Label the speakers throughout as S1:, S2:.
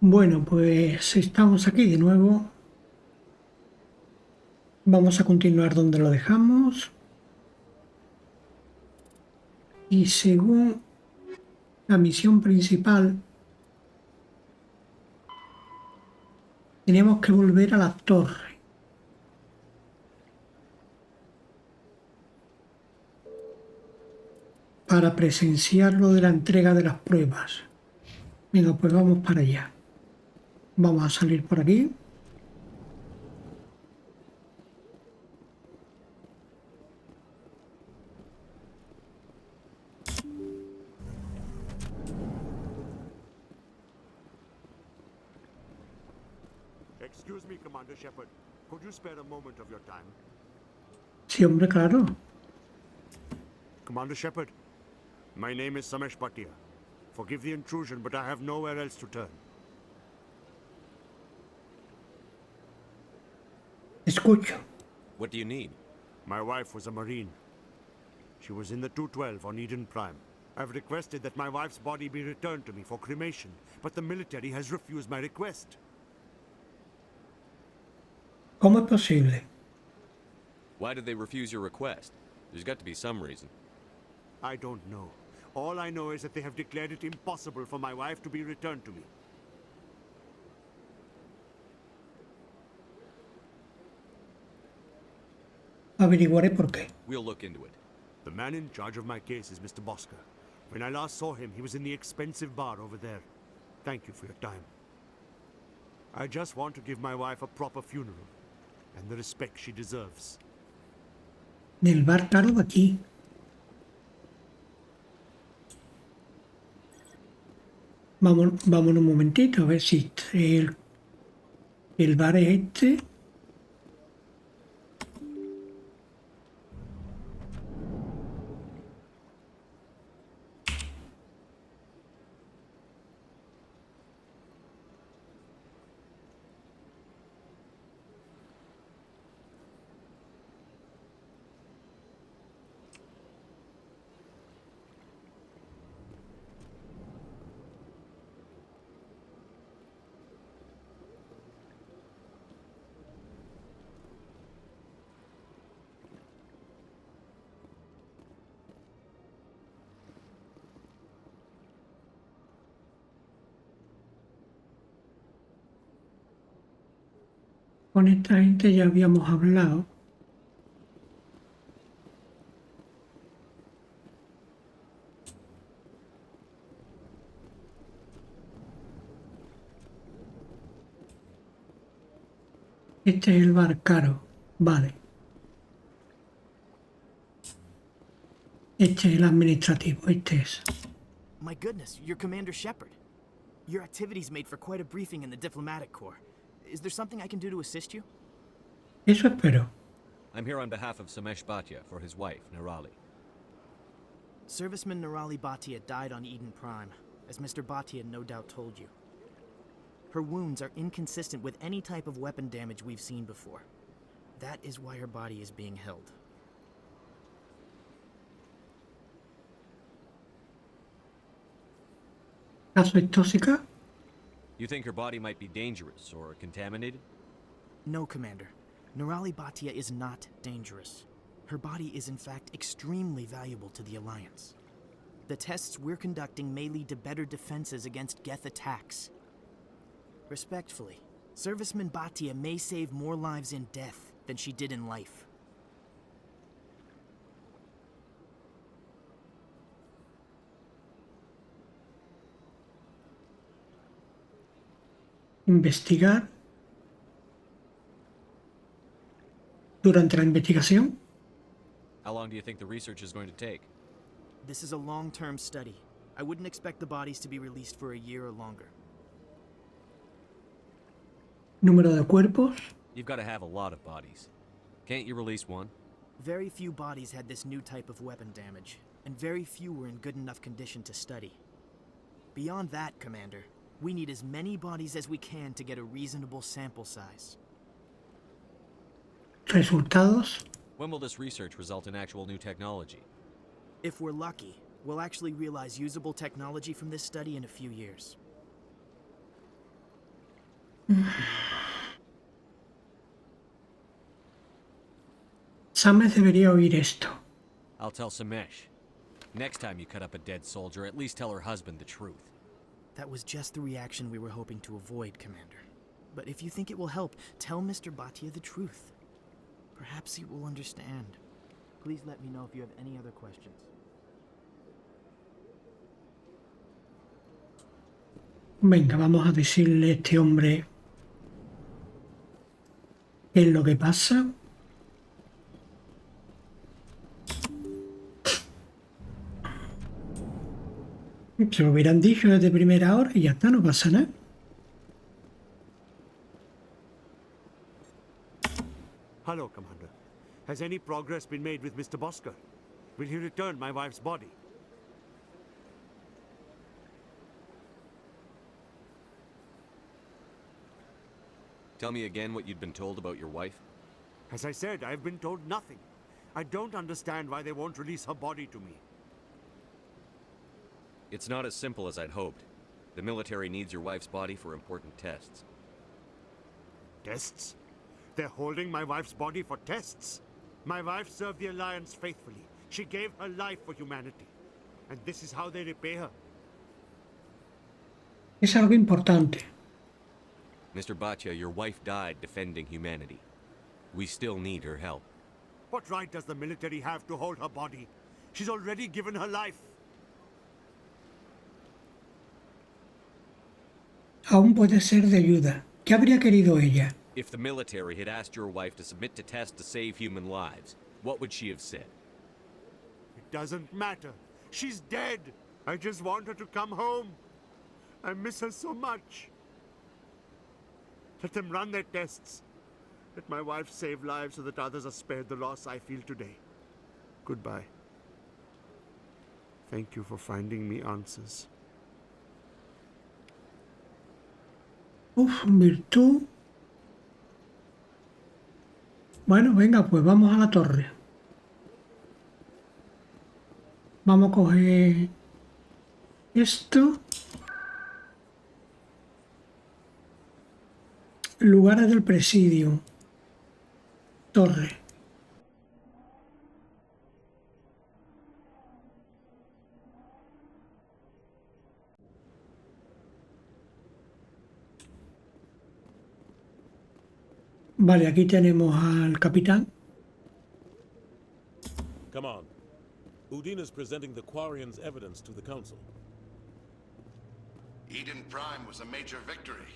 S1: Bueno, pues estamos aquí de nuevo. Vamos a continuar donde lo dejamos. Y según la misión principal, tenemos que volver a la torre. Para presenciar lo de la entrega de las pruebas. Venga, pues vamos para allá. Vamos a salir por aquí.
S2: Excuse me, Commander Shepard. Could you spare a moment of your time?
S1: Sí, hombre, claro.
S2: Commander Shepard, my name is Samesh Bhatia. Forgive the intrusion, but I have nowhere else to turn.
S1: Escucho.
S3: What do you need?
S2: My wife was a Marine. She was in the 212 on Eden Prime. I've requested that my wife's body be returned to me for cremation, but the military has refused my request.
S1: ¿Cómo es posible?
S3: Why did they refuse your request? There's got to be some reason.
S2: I don't know. All I know is that they have declared it impossible for my wife to be returned to me.
S1: Averiguaré por qué.
S3: We'll look into it.
S2: The man in charge of my case is Mr. Bosca. When I last saw him, he was in the expensive bar over there. Thank you for your time. I just want to give my wife a proper funeral and the respect she deserves.
S1: Del bar caro de aquí. Vamos un momentito a ver si el bar es este. Con esta gente ya habíamos hablado. Este es el bar caro. Vale. Este es el administrativo. Este es.
S4: My goodness, you're Commander Shepard. Your activities made for quite a briefing in the diplomatic corps. Is there something I can do to assist you?
S1: Eso espero.
S3: I'm here on behalf of Samesh Bhatia for his wife, Nirali.
S4: Serviceman Nirali Bhatia died on Eden Prime, as Mr. Bhatia no doubt told you. Her wounds are inconsistent with any type of weapon damage we've seen before. That is why her body is being held.
S1: ¿Acaso es tóxica?
S3: You think her body might be dangerous or contaminated?
S4: No, Commander. Nirali Bhatia is not dangerous. Her body is in fact extremely valuable to the Alliance. The tests we're conducting may lead to better defenses against Geth attacks. Respectfully, Serviceman Bhatia may save more lives in death than she did in life.
S1: Investigar. Durante la investigación.
S3: How long do you think the research is going to take?
S4: This is a long-term study. I wouldn't expect the bodies to be released for a year or longer.
S1: Número de cuerpos.
S3: You've got to have a lot of bodies. Can't you release one?
S4: Very few bodies had this new type of weapon damage, and very few were in good enough condition to study. Beyond that, Commander, we need as many bodies as we can to get a reasonable sample size.
S1: Resultados.
S3: When will this research result in actual new technology?
S4: If we're lucky, we'll actually realize usable technology from this study in a few years.
S1: Sames debería oír esto.
S3: I'll tell Samesh. Next time you cut up a dead soldier, at least tell her husband the truth.
S4: That was just the reaction we were hoping to avoid, Commander. But if you think it will help, tell Mr. Bhatia the truth. Perhaps he will understand. Please let me know if you have any other questions.
S1: Venga, vamos a decirle a este hombre qué es lo que pasa. Se lo hubieran dicho desde primera hora y ya está, no pasa nada.
S2: Hello, Commander. Has any progress been made with Mr. Bosker? Will he return my wife's body?
S3: Tell me again what you'd been told about your wife?
S2: As I said, I've been told nothing. I don't understand why they won't release her body to me.
S3: It's not as simple as I'd hoped. The military needs your wife's body for important tests.
S2: Tests? They're holding my wife's body for tests. My wife served the Alliance faithfully. She gave her life for humanity. And this is how they repay her.
S1: Es algo importante.
S3: Mr. Bhatia, your wife died defending humanity. We still need her help.
S2: What right does the military have to hold her body? She's already given her life.
S1: Aún puede ser de ayuda. ¿Qué habría querido ella?
S3: If the military had asked your wife to submit to tests to save human lives, what would she have said?
S2: It doesn't matter. She's dead. I just want her to come home. I miss her so much. Let them run their tests. Let my wife save lives so that others are spared the loss I feel today. Goodbye. Thank you for finding me answers.
S1: Virtud. Bueno, venga, pues vamos a la torre. Vamos a coger esto. Lugares del presidio. Torre. Vale, aquí tenemos al capitán.
S5: Come on. Udine is presenting the Quarians' evidence to the Council.
S6: Eden Prime was a major victory.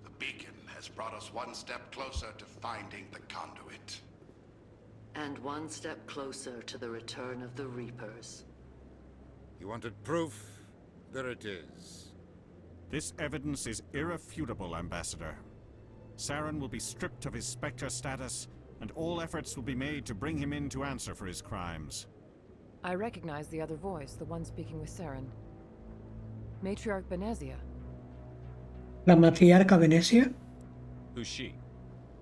S6: The beacon has brought us one step closer to finding the conduit.
S7: And one step closer to the return of the Reapers.
S8: You wanted proof? There it is.
S9: This evidence is irrefutable, Ambassador. Saren will be stripped of his Spectre status, and all efforts will be made to bring him in to answer for his crimes.
S10: I recognize the other voice, the one speaking with Saren. Matriarch Benezia.
S1: La matriarca Venecia.
S3: Who's she?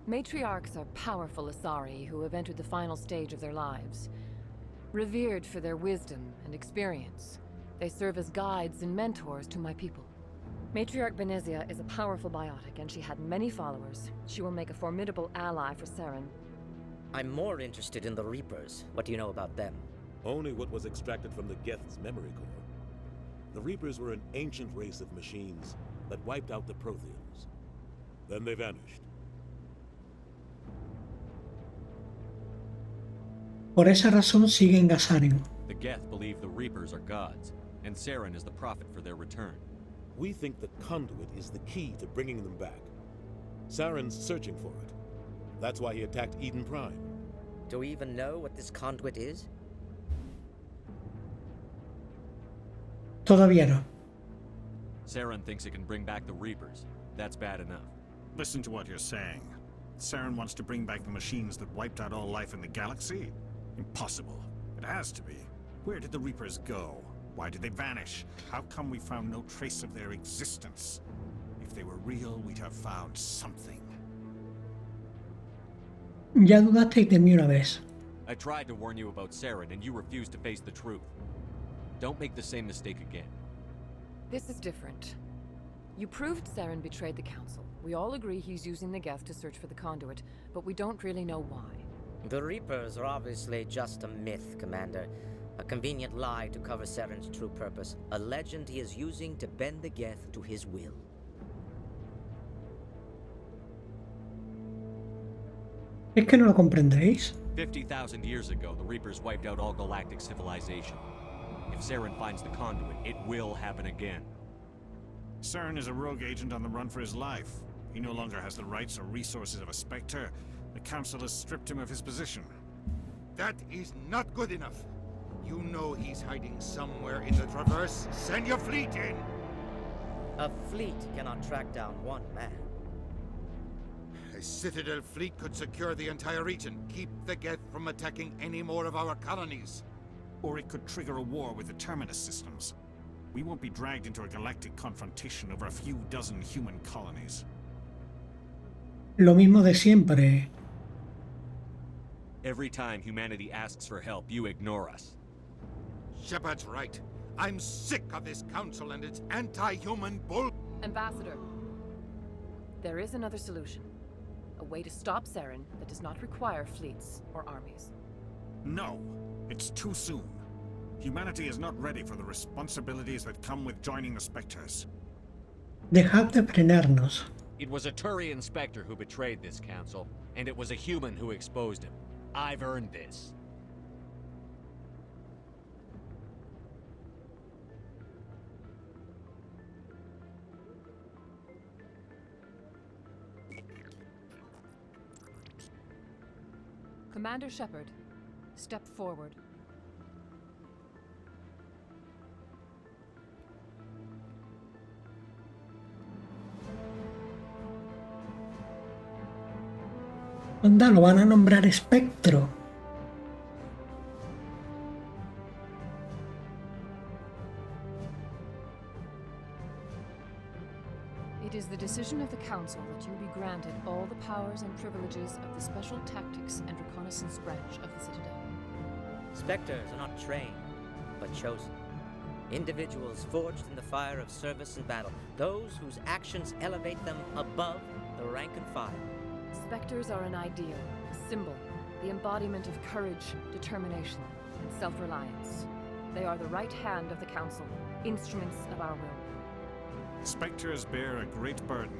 S10: Matriarchs are powerful Asari who have entered the final stage of their lives. Revered for their wisdom and experience, they serve as guides and mentors to my people. Matriarch Benezia is a powerful biotic, and she had many followers. She will make a formidable ally for Saren.
S11: I'm more interested in the Reapers. What do you know about them?
S5: Only what was extracted from the Geth's memory core. The Reapers were an ancient race of machines that wiped out the Proteans. Then they vanished.
S1: Por esa razón siguen a Saren.
S3: The Geth believe the Reapers are gods, and Saren is the prophet for their return.
S5: We think the conduit is the key to bringing them back. Saren's searching for it. That's why he attacked Eden Prime.
S11: Do we even know what this conduit is?
S1: Todavía no.
S3: Saren thinks it can bring back the Reapers. That's bad enough.
S9: Listen to what you're saying. Saren wants to bring back the machines that wiped out all life in the galaxy? Impossible. It has to be. Where did the Reapers go? Why did they vanish? How come we found no trace of their existence? If they were real, we'd have found something.
S1: Ya dudaste de mí una vez.
S3: I tried to warn you about Saren, and you refused to face the truth. Don't make the same mistake again.
S10: This is different. You proved Saren betrayed the Council. We all agree he's using the Geth to search for the conduit, but we don't really know why.
S11: The Reapers are obviously just a myth, Commander. A convenient lie to cover Saren's true purpose. A legend he is using to bend the Geth to his will.
S1: ¿Es que no lo comprendéis?
S3: 50,000 years ago, the Reapers wiped out all galactic civilization. If Saren finds the conduit, it will happen again.
S9: Saren is a rogue agent on the run for his life. He no longer has the rights or resources of a Spectre. The Council has stripped him of his position.
S8: That is not good enough. You know he's hiding somewhere in the Traverse. Send your fleet in!
S11: A fleet cannot track down one man.
S8: A Citadel fleet could secure the entire region, keep the Geth from attacking any more of our colonies.
S9: Or it could trigger a war with the Terminus systems. We won't be dragged into a galactic confrontation over a few dozen human colonies.
S1: Lo mismo de siempre.
S3: Every time humanity asks for help, you ignore us.
S8: Shepard's right. I'm sick of this council and its anti-human bull...
S10: Ambassador, there is another solution. A way to stop Saren that does not require fleets or armies.
S9: No, it's too soon. Humanity is not ready for the responsibilities that come with joining the Spectres.
S1: Dejad de frenarnos.
S3: It was a Turian Spectre who betrayed this council, and it was a human who exposed him. I've earned this.
S10: Commander Shepard, step forward.
S1: Anda, lo van a nombrar espectro.
S10: It is the decision of the Council that you be granted all the powers and privileges of the Special Tactics and Reconnaissance Branch of the Citadel.
S11: Spectres are not trained, but chosen. Individuals forged in the fire of service and battle. Those whose actions elevate them above the rank and file.
S10: Spectres are an ideal, a symbol, the embodiment of courage, determination, and self-reliance. They are the right hand of the Council, instruments of our will.
S9: Spectres bear a great burden.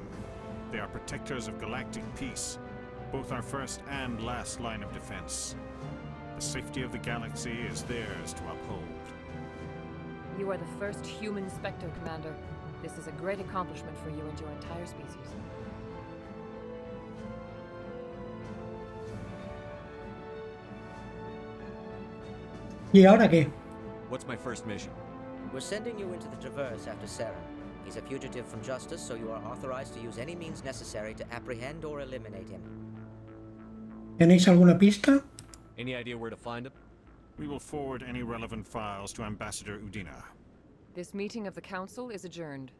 S9: They are protectors of galactic peace, both our first and last line of defense. The safety of the galaxy is theirs to uphold.
S10: You are the first human Spectre, Commander. This is a great accomplishment for you and your entire species.
S1: ¿Y ahora qué?
S3: What's my first mission?
S11: We're sending you into the Traverse after Saren. He's a fugitive from justice, so you are authorized to use any means necessary to apprehend or eliminate him.
S1: ¿Tenéis alguna pista?
S3: Any idea where to find him?
S9: We will forward any relevant files to Ambassador Udina.
S10: This meeting of the Council is adjourned.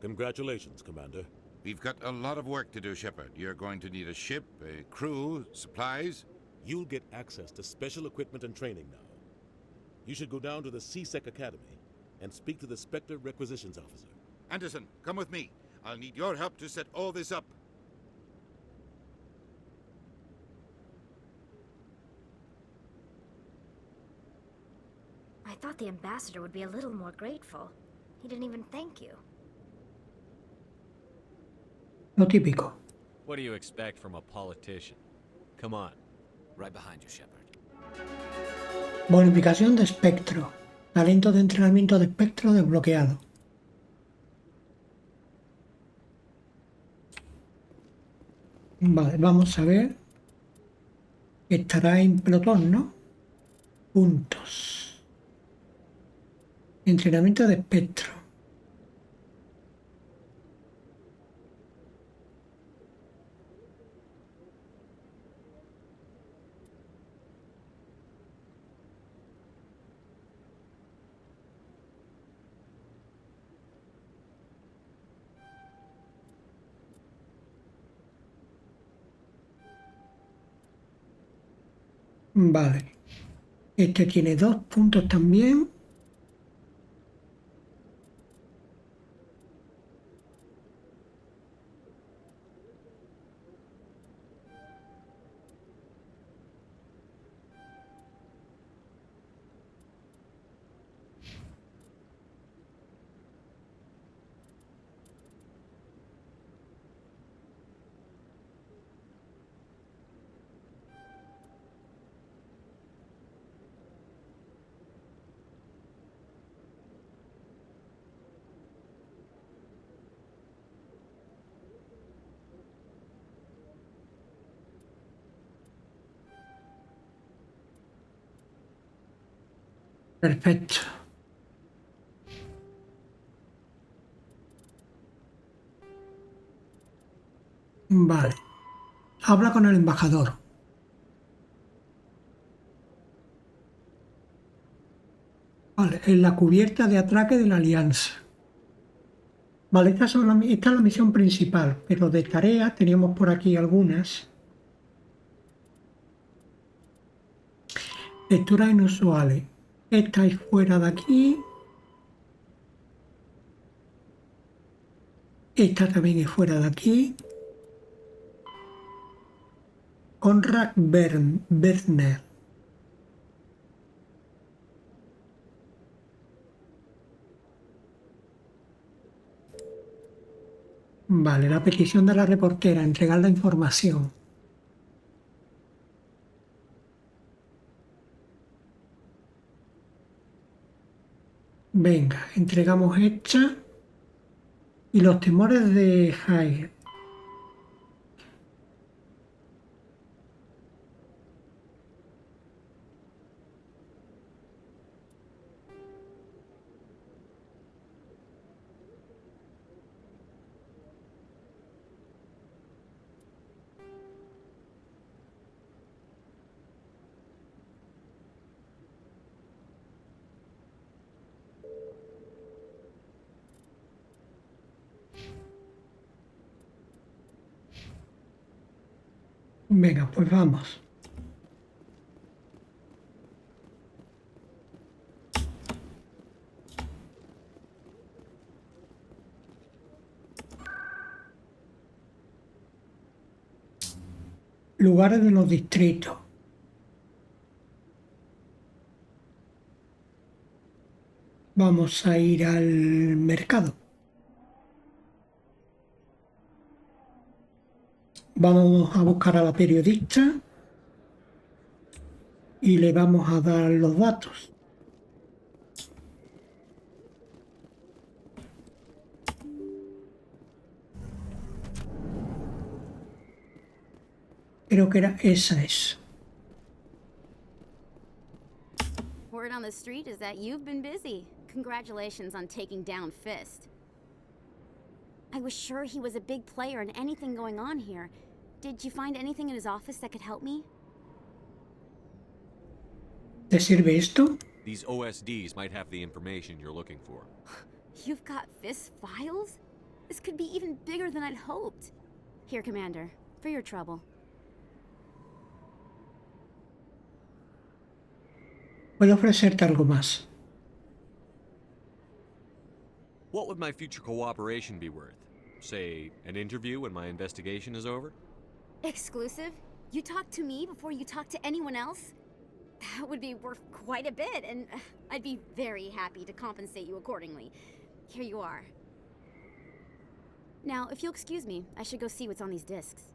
S5: Congratulations, Commander.
S8: We've got a lot of work to do, Shepard. You're going to need a ship, a crew, supplies.
S5: You'll get access to special equipment and training now. You should go down to the CSEC Academy and speak to the Spectre Requisitions Officer.
S8: Anderson, come with me. I'll need your help to set all this up.
S12: I thought the ambassador would be a little more grateful. He didn't even thank you.
S1: Lo típico.
S3: What do you expect from a politician? Come on.
S13: Right behind you, Shepard.
S1: Bonificación de espectro. Talento de entrenamiento de espectro desbloqueado. Vale, vamos a ver. Estará en pelotón, ¿no? Puntos. Entrenamiento de espectro. Vale. Este tiene 2 puntos también. Perfecto. Vale. Habla con el embajador. Vale, en la cubierta de atraque de la Alianza. Vale, esta es la misión principal, pero de tareas teníamos por aquí algunas. Lecturas inusuales. Esta es fuera de aquí. Esta también es fuera de aquí. Konrad Werner. Vale, la petición de la reportera, entregar la información. Venga, entregamos esta. Y los temores de Haig. Venga, pues vamos. Lugares de los distritos. Vamos a ir al mercado. Vamos a buscar a la periodista y le vamos a dar los datos. Creo que esa es.
S13: Word on the street is that you've been busy. Congratulations on taking down Fist. I was sure he was a big player in anything going on here. Did you find anything in his office that could help me?
S1: ¿Te sirve esto?
S3: These OSDs might have the information you're looking for.
S13: You've got Fist files? This could be even bigger than I'd hoped. Here, Commander, for your trouble.
S1: Puedo ofrecerte algo más.
S3: What would my future cooperation be worth? Say, an interview when my investigation is over?
S13: Exclusive? You talk to me before you talk to anyone else? That would be worth quite a bit, and I'd be very happy to compensate you accordingly. Here you are. Now, if you'll excuse me, I should go see what's on these discs.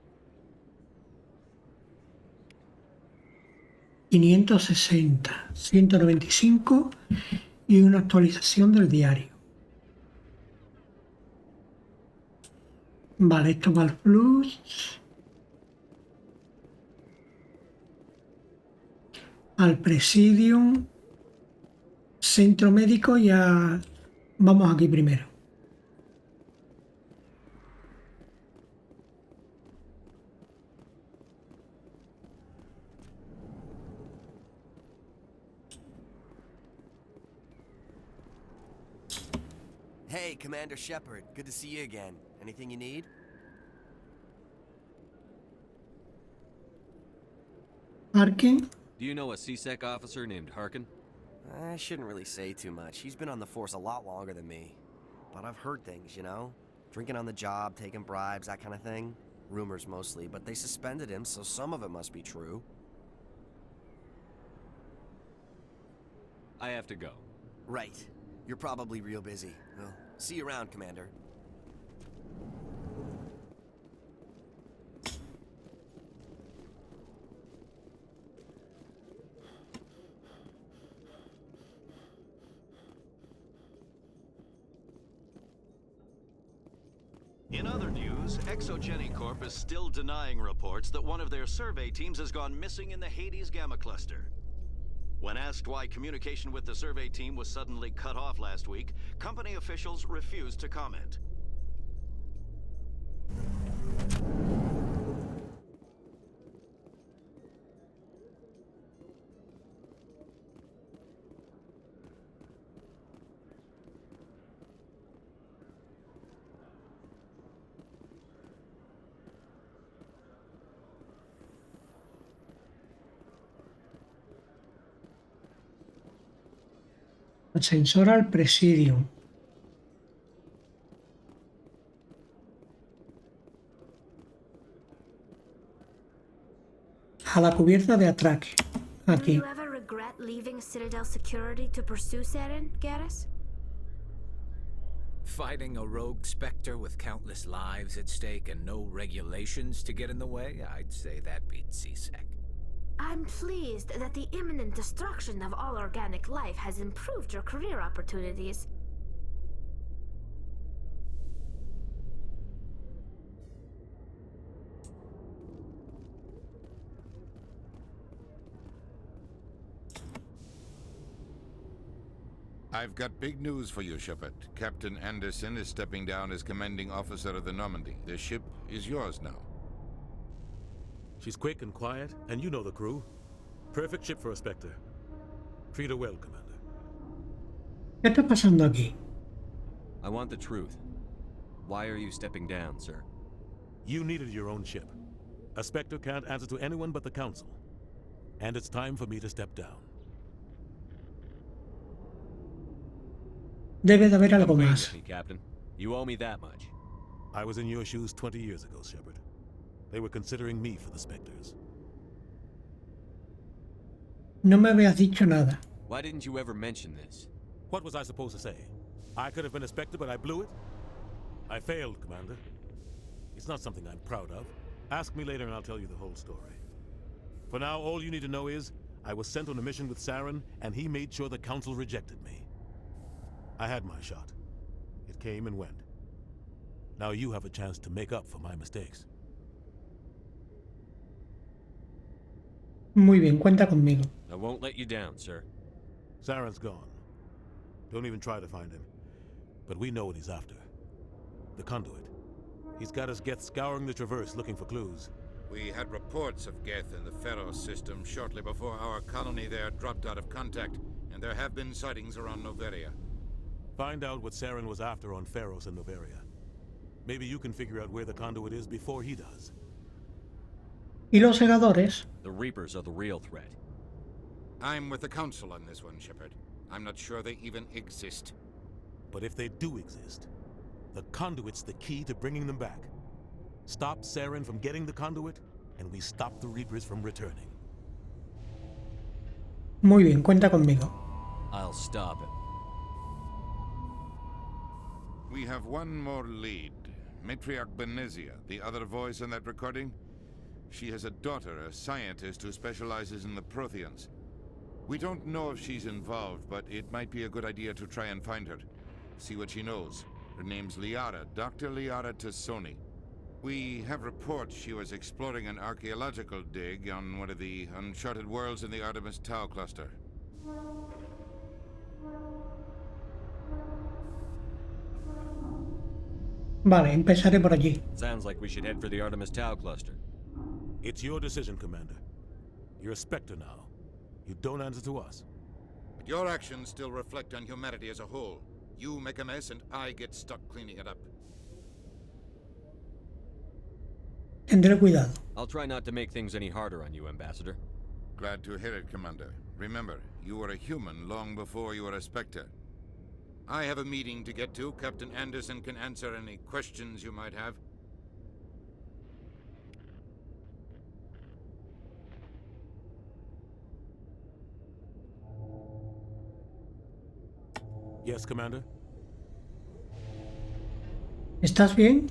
S1: 560, 195 y una actualización del diario. Vale, esto va al plus. Al Presidium. Centro médico y a... Vamos aquí primero.
S14: Hey, Commander Shepard. Good to see you again. Anything you need?
S1: Parking.
S3: Do you know a CSEC officer named Harkin?
S14: I shouldn't really say too much. He's been on the force a lot longer than me. But I've heard things, you know? Drinking on the job, taking bribes, that kind of thing. Rumors mostly, but they suspended him, so some of it must be true.
S3: I have to go.
S14: Right. You're probably real busy. Well, see you around, Commander.
S15: In other news, Exogeny Corp is still denying reports that one of their survey teams has gone missing in the Hades Gamma Cluster. When asked why communication with the survey team was suddenly cut off last week, company officials refused to comment.
S1: Ascensor al presidio. A la cubierta de atraque.
S12: Will
S1: Aquí.
S12: you ever regret leaving Citadel Security to pursue Saren, Garrus?
S16: Fighting a rogue Spectre with countless lives at stake and no regulations to get in the way? I'd say that beats CSEC.
S12: I'm pleased that the imminent destruction of all organic life has improved your career opportunities.
S8: I've got big news for you, Shepard. Captain Anderson is stepping down as commanding officer of the Normandy. The ship is yours now.
S5: She's quick and quiet, and you know the crew. Perfect ship for a Spectre. Treat her well, Commander.
S1: ¿Qué está pasando aquí?
S3: I want the truth. Why are you stepping down, sir?
S5: You needed your own ship. A Spectre can't answer to anyone but the Council. And it's time for me to step down.
S1: Debe de haber algo
S3: Come
S1: más.
S3: with me, Captain. You owe me that much.
S5: I was in your shoes 20 years ago, Shepard. They were considering me for the Spectres.
S1: No me habías dicho nada.
S3: Why didn't you ever mention this?
S5: What was I supposed to say? I could have been a Spectre, but I blew it? I failed, Commander. It's not something I'm proud of. Ask me later and I'll tell you the whole story. For now, all you need to know is, I was sent on a mission with Saren, and he made sure the Council rejected me. I had my shot. It came and went. Now you have a chance to make up for my mistakes.
S1: Muy bien, cuenta conmigo.
S3: I won't let you down, sir.
S5: Saren's gone. Don't even try to find him. But we know what he's after. The conduit. He's got his Geth scouring the Traverse looking for clues.
S8: We had reports of Geth in the Pharos system shortly before our colony there dropped out of contact, and there have been sightings around Noveria.
S5: Find out what Saren was after on Pharos and Noveria. Maybe you can figure out where the conduit is before he does.
S1: ¿Y los segadores?
S3: The Reapers are the real threat.
S8: I'm with the Council on this one, Shepard. I'm not sure they even exist.
S5: But if they do exist, the conduit's the key to bringing them back. Stop Saren from getting the conduit, and we stop the Reapers from returning.
S1: Muy bien, cuenta conmigo.
S3: I'll stop him.
S8: We have one more lead. Matriarch Benezia, the other voice in that recording. She has a daughter, a scientist who specializes in the Proteans. We don't know if she's involved, but it might be a good idea to try and find her. See what she knows. Her name's Liara, Dr. Liara Tassoni. We have reports she was exploring an archaeological dig on one of the uncharted worlds in the Artemis Tau cluster.
S1: Vale, empezaré por allí.
S3: Sounds like we should head for the Artemis Tau cluster.
S5: It's your decision, Commander. You're a Spectre now. You don't answer to us.
S8: But your actions still reflect on humanity as a whole. You make a mess and I get stuck cleaning it up.
S1: Tendré cuidado.
S3: I'll try not to make things any harder on you, Ambassador.
S8: Glad to hear it, Commander. Remember, you were a human long before you were a Spectre. I have a meeting to get to. Captain Anderson can answer any questions you might have.
S5: Yes, Commander?
S1: ¿Estás bien?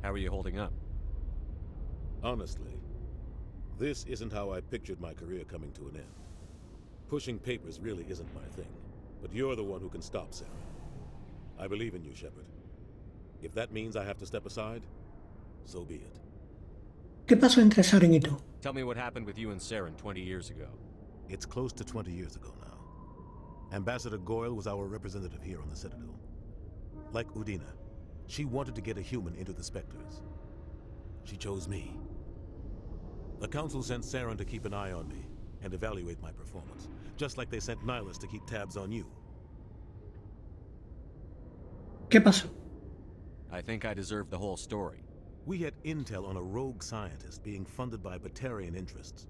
S3: How are you holding up?
S5: Honestly, this isn't how I pictured my career coming to an end. Pushing papers really isn't my thing, but you're the one who can stop Sarah. I believe in you, Shepard. If that means I have to step aside, so be it.
S1: ¿Qué pasó entre Saren y tú?
S3: Tell me what happened with you and Saren 20 years ago.
S5: It's close to 20 years ago now. Ambassador Goyle was our representative here on the Citadel. Like Udina, she wanted to get a human into the Spectres. She chose me. The Council sent Saren to keep an eye on me and evaluate my performance, just like they sent Nihilus to keep tabs on you.
S1: ¿Qué pasó?
S3: I think I deserve the whole story.
S5: We had intel on a rogue scientist being funded by Batarian interests.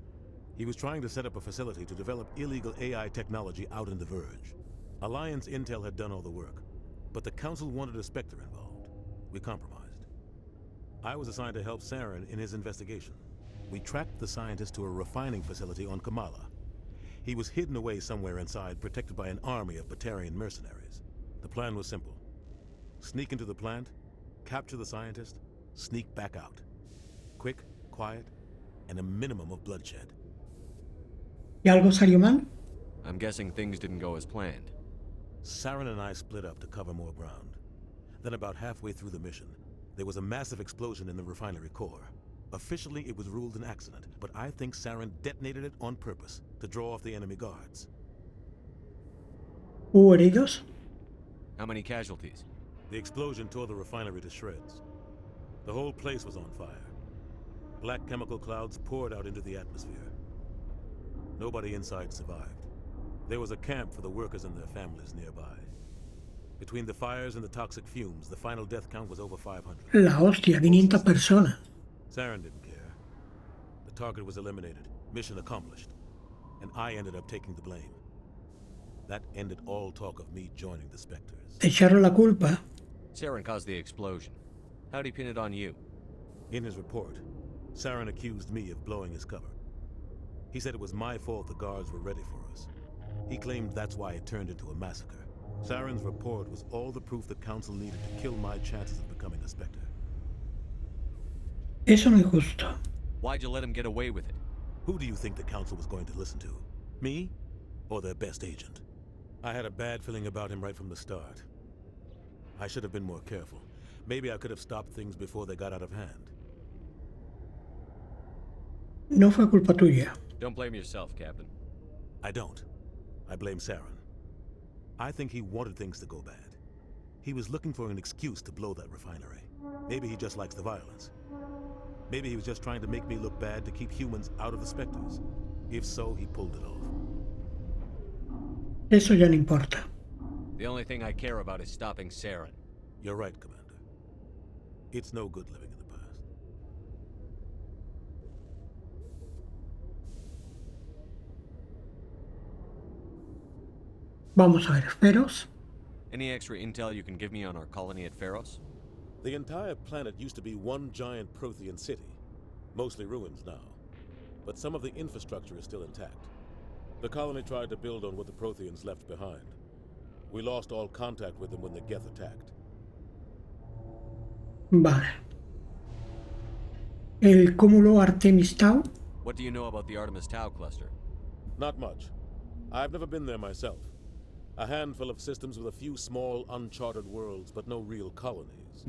S5: He was trying to set up a facility to develop illegal AI technology out in the Verge. Alliance intel had done all the work, but the Council wanted a Spectre involved. We compromised. I was assigned to help Saren in his investigation. We tracked the scientist to a refining facility on Kamala. He was hidden away somewhere inside, protected by an army of Batarian mercenaries. The plan was simple. Sneak into the plant, capture the scientist, sneak back out. Quick, quiet, and a minimum of bloodshed.
S1: ¿Y algo salió mal?
S3: I'm guessing things didn't go as planned.
S5: Saren and I split up to cover more ground. Then about halfway through the mission, there was a massive explosion in the refinery core. Officially, it was ruled an accident, but I think Saren detonated it on purpose to draw off the enemy guards.
S1: ¿Hubo heridos?
S3: How many casualties?
S5: The explosion tore the refinery to shreds. The whole place was on fire. Black chemical clouds poured out into the atmosphere. Nobody inside survived. There was a camp for the workers and their families nearby. Between the fires and the toxic fumes, the final death count was over 500.
S1: La hostia, 500 personas.
S5: Saren didn't care. The target was eliminated, mission accomplished, and I ended up taking the blame. That ended all talk of me joining the Spectres.
S1: Te echaron la culpa.
S3: Saren caused the explosion. How'd he pin it on you?
S5: In his report, Saren accused me of blowing his cover. He said it was my fault the guards were ready for us. He claimed that's why it turned into a massacre. Saren's report was all the proof the Council needed to kill my chances of becoming a Spectre.
S1: Eso no es justo.
S3: Why'd you let him get away with it?
S5: Who do you think the Council was going to listen to? Me? Or their best agent? I had a bad feeling about him right from the start. I should have been more careful. Maybe I could have stopped things before they got out of hand.
S1: No fue culpa tuya.
S3: Don't blame yourself, Captain.
S5: I don't. I blame Saren. I think he wanted things to go bad. He was looking for an excuse to blow that refinery. Maybe he just likes the violence. Maybe he was just trying to make me look bad to keep humans out of the Spectres. If so, he pulled it off.
S1: Eso ya no importa.
S3: The only thing I care about is stopping Saren.
S5: You're right, Commander. It's no good living in the past.
S1: Vamos a ver, Feros.
S3: Any extra intel you can give me on our colony at Pharos?
S5: The entire planet used to be one giant Prothean city. Mostly ruins now. But some of the infrastructure is still intact. The colony tried to build on what the Protheans left behind. We lost all contact with them when the Geth attacked.
S1: Vale. El cúmulo Artemis Tau.
S3: What do you know about the Artemis Tau cluster?
S5: Not much. I've never been there myself. A handful of systems with a few small, uncharted worlds, but no real colonies.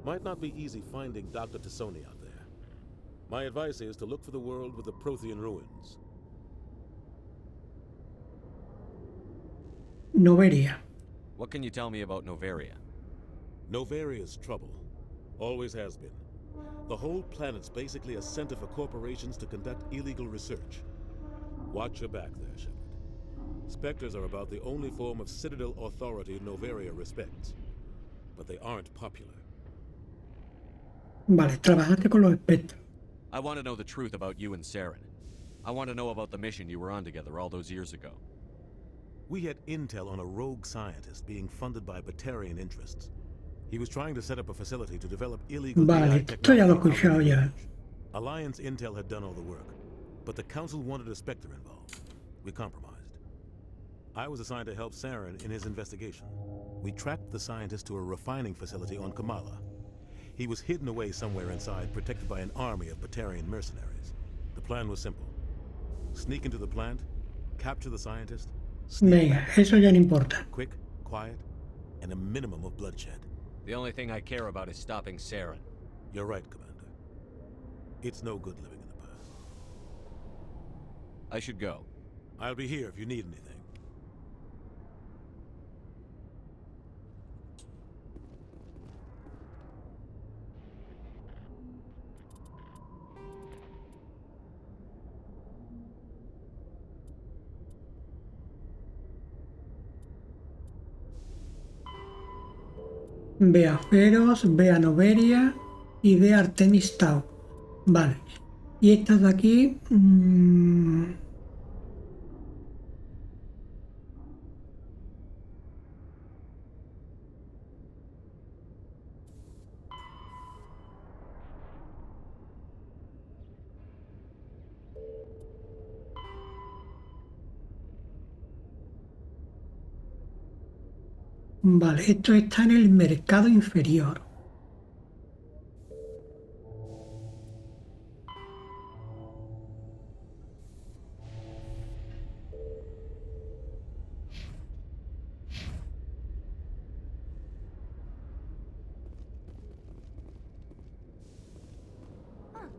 S5: Might not be easy finding Dr. Tassoni out there. My advice is to look for the world with the Prothean ruins.
S1: Noveria.
S3: What can you tell me about Noveria?
S5: Novaria's trouble. Always has been. The whole planet's basically a center for corporations to conduct illegal research. Watch your back there, Shepard. Spectres are about the only form of Citadel authority Noveria respects. But they aren't popular.
S1: Vale, trabajaste con los espectros.
S3: I want to know the truth about you and Saren. I want to know about the mission you were on together all those years ago.
S5: We had intel on a rogue scientist being funded by Batarian interests. He was trying to set up a facility to develop illegal
S1: Vale,
S5: AI
S1: esto ya lo he
S5: technology
S1: escuchado
S5: out of the
S1: ya.
S5: village. Alliance intel had done all the work, but the Council wanted a Spectre involved. We compromised. I was assigned to help Saren in his investigation. We tracked the scientist to a refining facility on Kamala. He was hidden away somewhere inside, protected by an army of Batarian mercenaries. The plan was simple. Sneak into the plant, capture the scientist,
S1: Venga, eso ya no importa.
S5: quick, quiet, and a minimum of bloodshed.
S3: The only thing I care about is stopping Saren.
S5: You're right, Commander. It's no good living in the past.
S3: I should go.
S5: I'll be here if you need anything.
S1: Ve a Feros, ve a Noveria y ve a Artemis Tau. Vale. Y estas de aquí... Vale, esto está en el mercado inferior.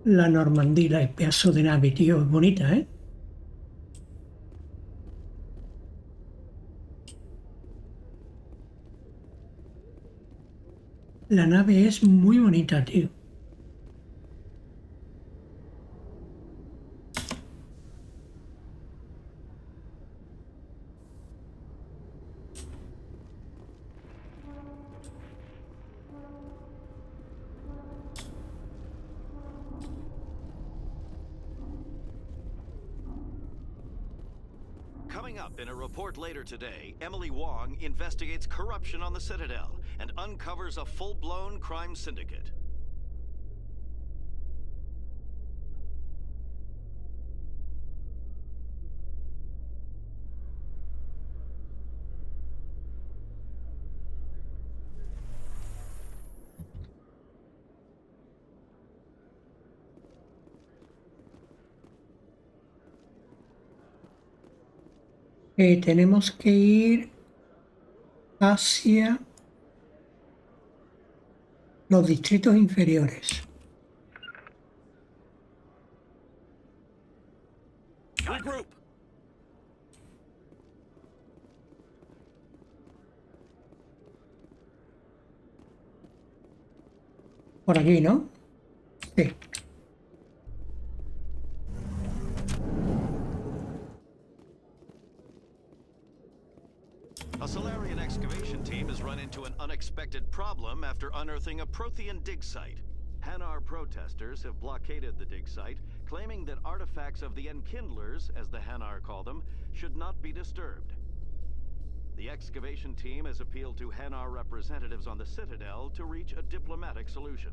S1: La Normandía, el pedazo de nave, tío, es bonita, ¿eh? La nave es muy bonita, tío.
S15: Coming up in a report later today, Emily Wong investigates corruption on the Citadel and uncovers a full-blown crime syndicate.
S1: Tenemos que ir hacia los distritos inferiores.
S15: Regroup.
S1: Por aquí, ¿no? Sí.
S15: A Solarian excavation team has run into an unexpected problem after unearthing a Prothean dig site. Hanar protesters have blockaded the dig site, claiming that artifacts of the Enkindlers, as the Hanar call them, should not be disturbed. The excavation team has appealed to Hanar representatives on the Citadel to reach a diplomatic solution.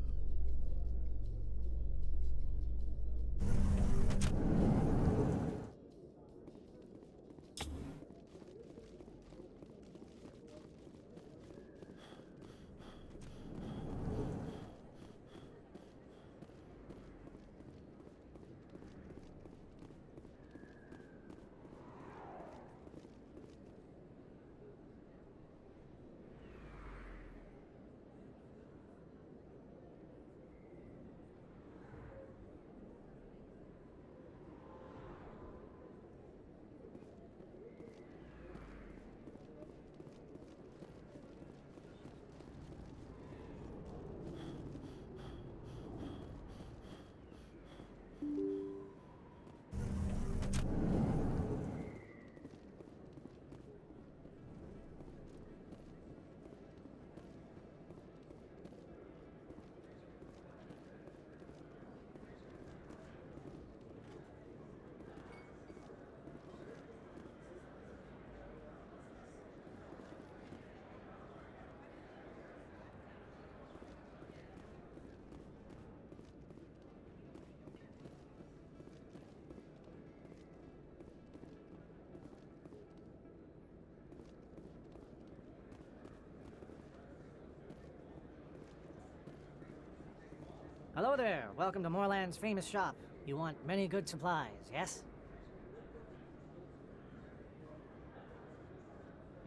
S17: Hello there. Welcome to Moorland's famous shop. You want many good supplies, yes?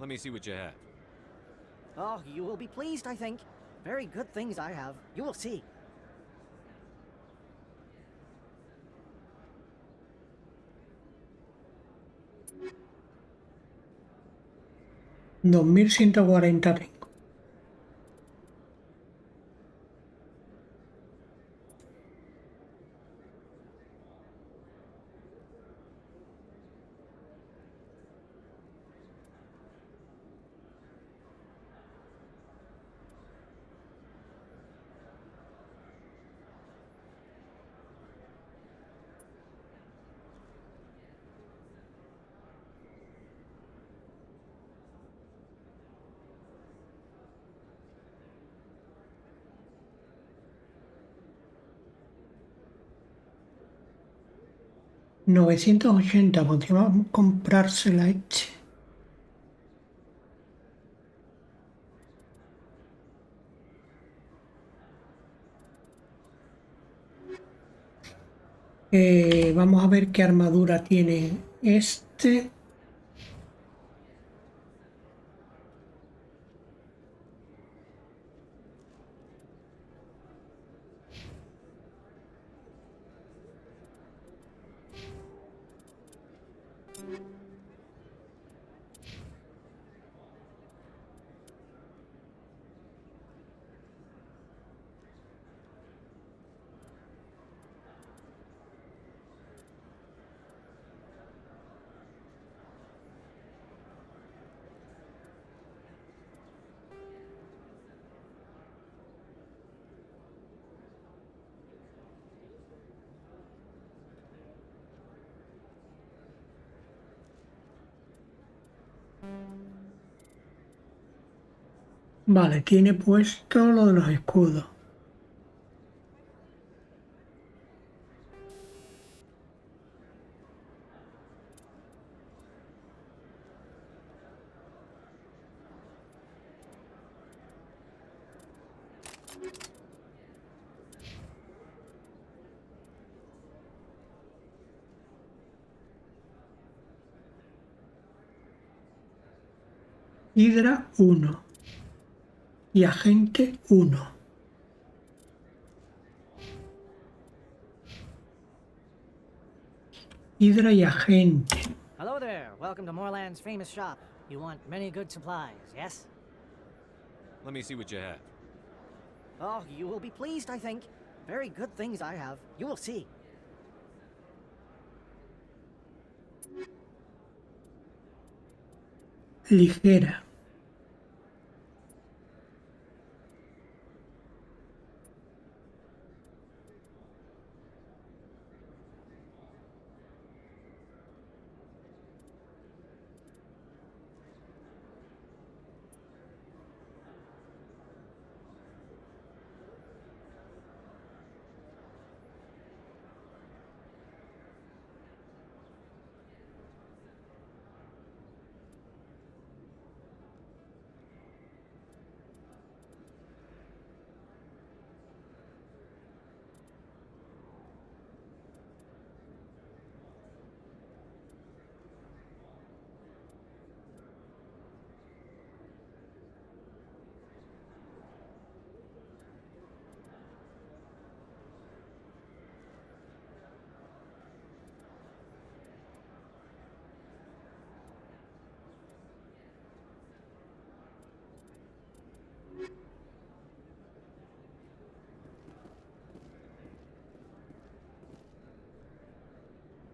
S3: Let me see what you have.
S17: Oh, you will be pleased, I think. Very good things I have. You will see.
S1: $2140 tengo. $980, podríamos comprársela hecha. Vamos a ver qué armadura tiene este. Vale, tiene puesto lo de los escudos. Hidra 1 y agente 1. Hidra y agente.
S17: Hello there. Welcome to Moorland's famous shop. You want many good supplies, yes?
S3: Let me see what you have.
S17: Oh, you will be pleased, I think. Very good things I have. You will see.
S1: Ligera.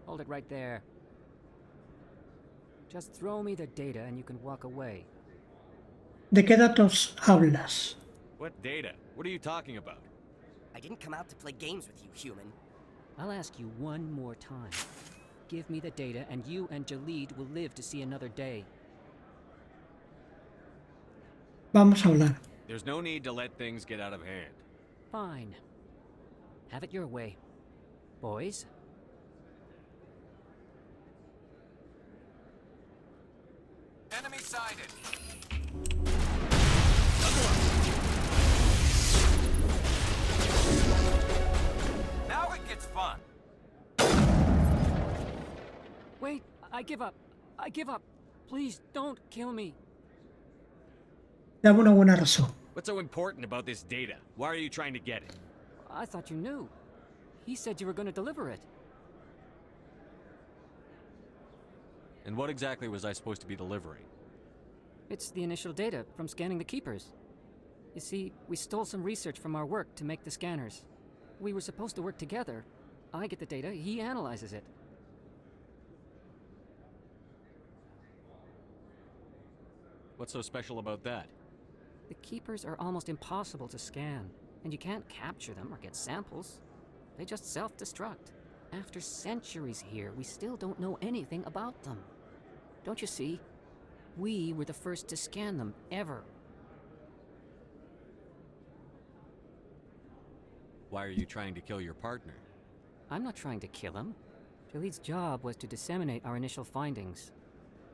S18: Hold it right there. Just throw me the data and you can walk away.
S1: ¿De qué datos hablas?
S3: What data? What are you talking about?
S14: I didn't come out to play games with you, human.
S18: I'll ask you one more time. Give me the data and you and Jalid will live to see another day.
S1: Vamos a hablar.
S3: There's no need to let things get out of hand.
S18: Fine. Have it your way. Boys?
S16: Enemy sighted.
S18: I give up. I give up. Please don't kill me.
S1: Dame una buena razón.
S3: What's so important about this data? Why are you trying to get it?
S18: I thought you knew. He said you were going to deliver it.
S3: And what exactly was I supposed to be delivering?
S18: It's the initial data from scanning the keepers. You see, we stole some research from our work to make the scanners. We were supposed to work together. I get the data, he analyzes it.
S3: What's so special about that?
S18: The keepers are almost impossible to scan, and you can't capture them or get samples. They just self-destruct. After centuries here, we still don't know anything about them. Don't you see? We were the first to scan them, ever.
S3: Why are you trying to kill your partner?
S18: I'm not trying to kill him. Jalid's job was to disseminate our initial findings.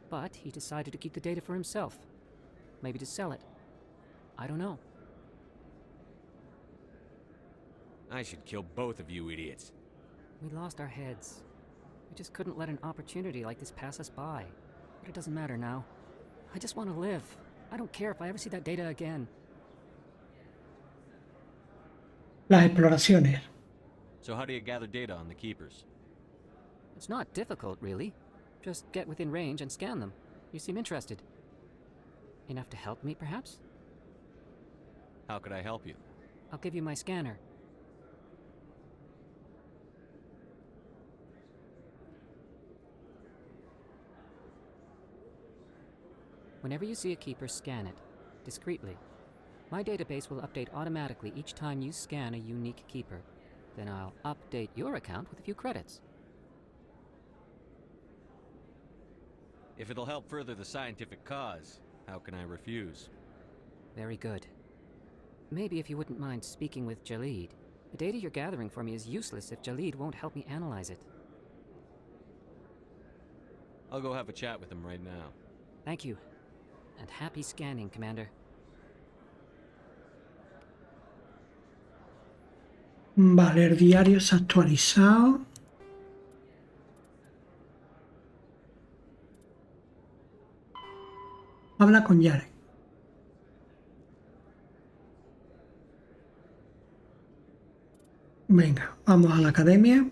S18: But he decided to keep the data for himself. Maybe to sell it. I don't know.
S3: I should kill both of you idiots.
S18: We lost our heads. We just couldn't let an opportunity like this pass us by. But it doesn't matter now. I just want to live. I don't care if I ever see that data again.
S1: Las exploraciones.
S3: So how do you gather data on the keepers?
S18: It's not difficult, really. Just get within range and scan them. You seem interested. Enough to help me, perhaps?
S3: How could I help you?
S18: I'll give you my scanner. Whenever you see a keeper, scan it. Discreetly. My database will update automatically each time you scan a unique keeper. Then I'll update your account with a few credits.
S3: If it'll help further the scientific cause, how can I refuse?
S18: Very good. Maybe if you wouldn't mind speaking with Jalid. The data you're gathering for me is useless if Jalid won't help me analyze it.
S3: I'll go have a chat with him right now.
S18: Thank you. And happy scanning, Commander.
S1: Vale, el diario se ha actualizado. Habla con Yare. Venga, vamos a la academia.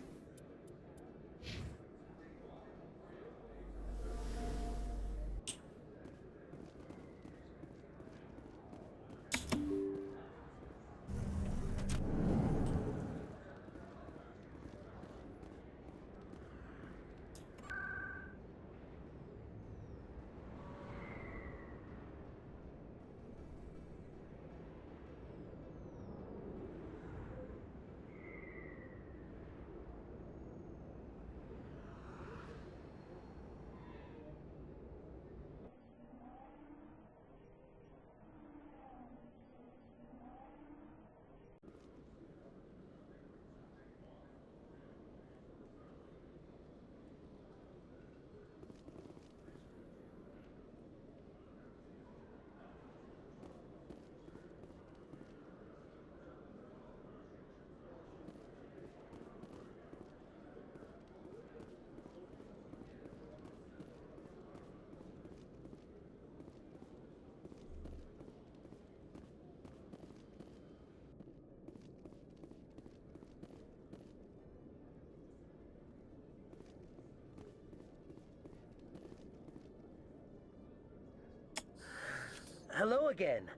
S19: Hello again.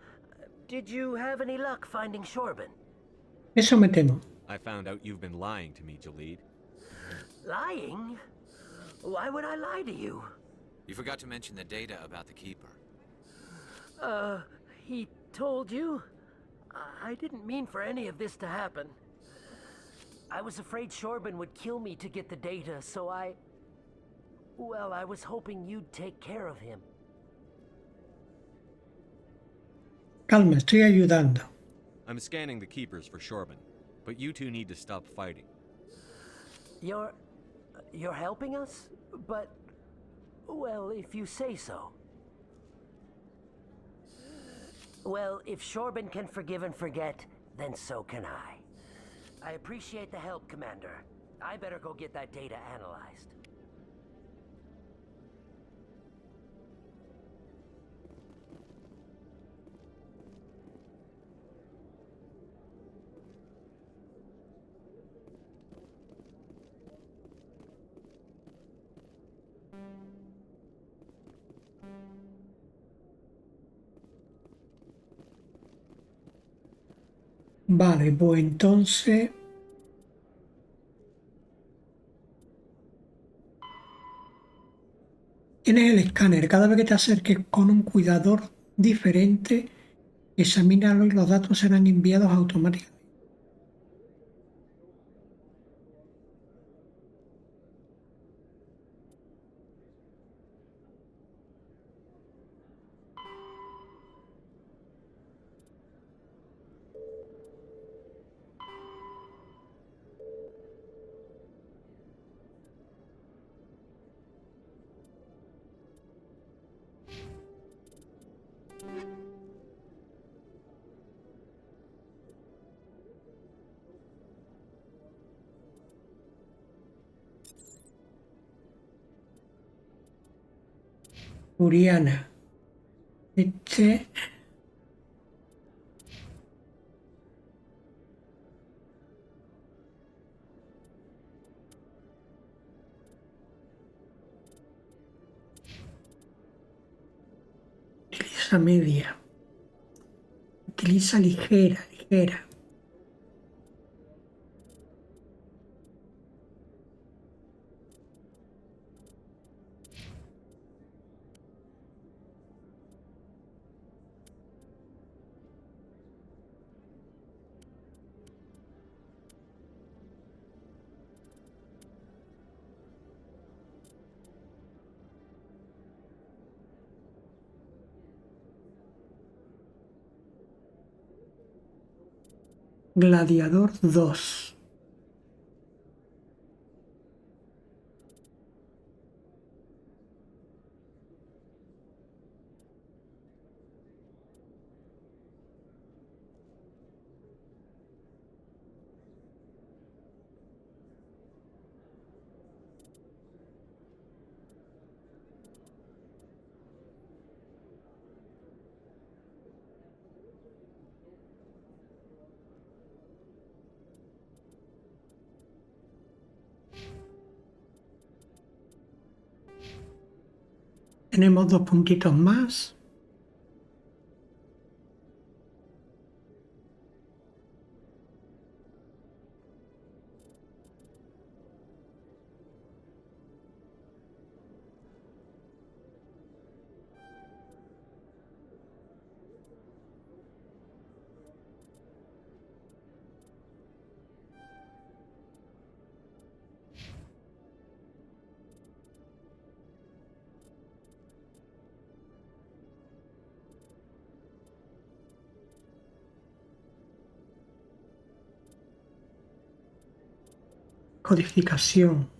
S19: Did you have any luck finding Shorban?
S1: Eso me temo.
S3: I found out you've been lying to me, Jalid.
S19: Lying? Why would I lie to you?
S16: You forgot to mention the data about the Keeper.
S19: He told you? I didn't mean for any of this to happen. I was afraid Shorban would kill me to get the data, so well, I was hoping you'd take care of him.
S1: Calma, estoy ayudando.
S3: I'm scanning the keepers for Shorban, but you two need to stop fighting.
S19: You're helping us? But, well, if you say so. Well, if Shorban can forgive and forget, then so can I. I appreciate the help, Commander. I better go get that data analyzed.
S1: Vale, pues entonces tienes el escáner. Cada vez que te acerques con un cuidador diferente, examínalo y los datos serán enviados automáticamente. Uriana. Utiliza media. Utiliza ligera. Gladiador 2. Tenemos 2 puntitos más. Codificación.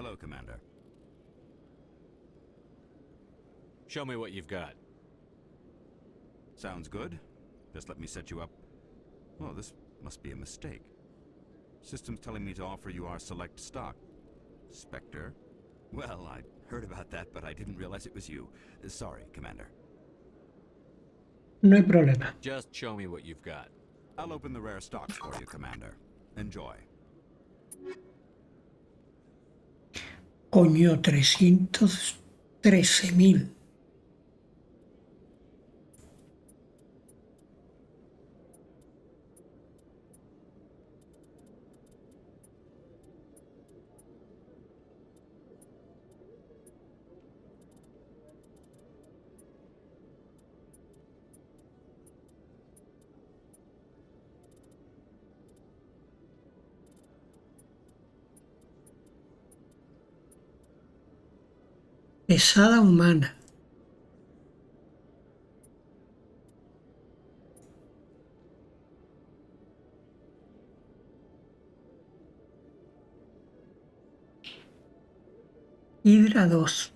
S20: Hello, Commander.
S3: Show me what you've got.
S20: Sounds good. Just let me set you up. Oh, this must be a mistake. System's telling me to offer you our select stock. Spectre? Well, I heard about that, but I didn't realize it was you. Sorry, Commander.
S1: No hay problema.
S3: Just show me what you've got.
S20: I'll open the rare stocks for you, Commander. Enjoy.
S1: Coño, 313.000. Pesada humana. Hidra 2.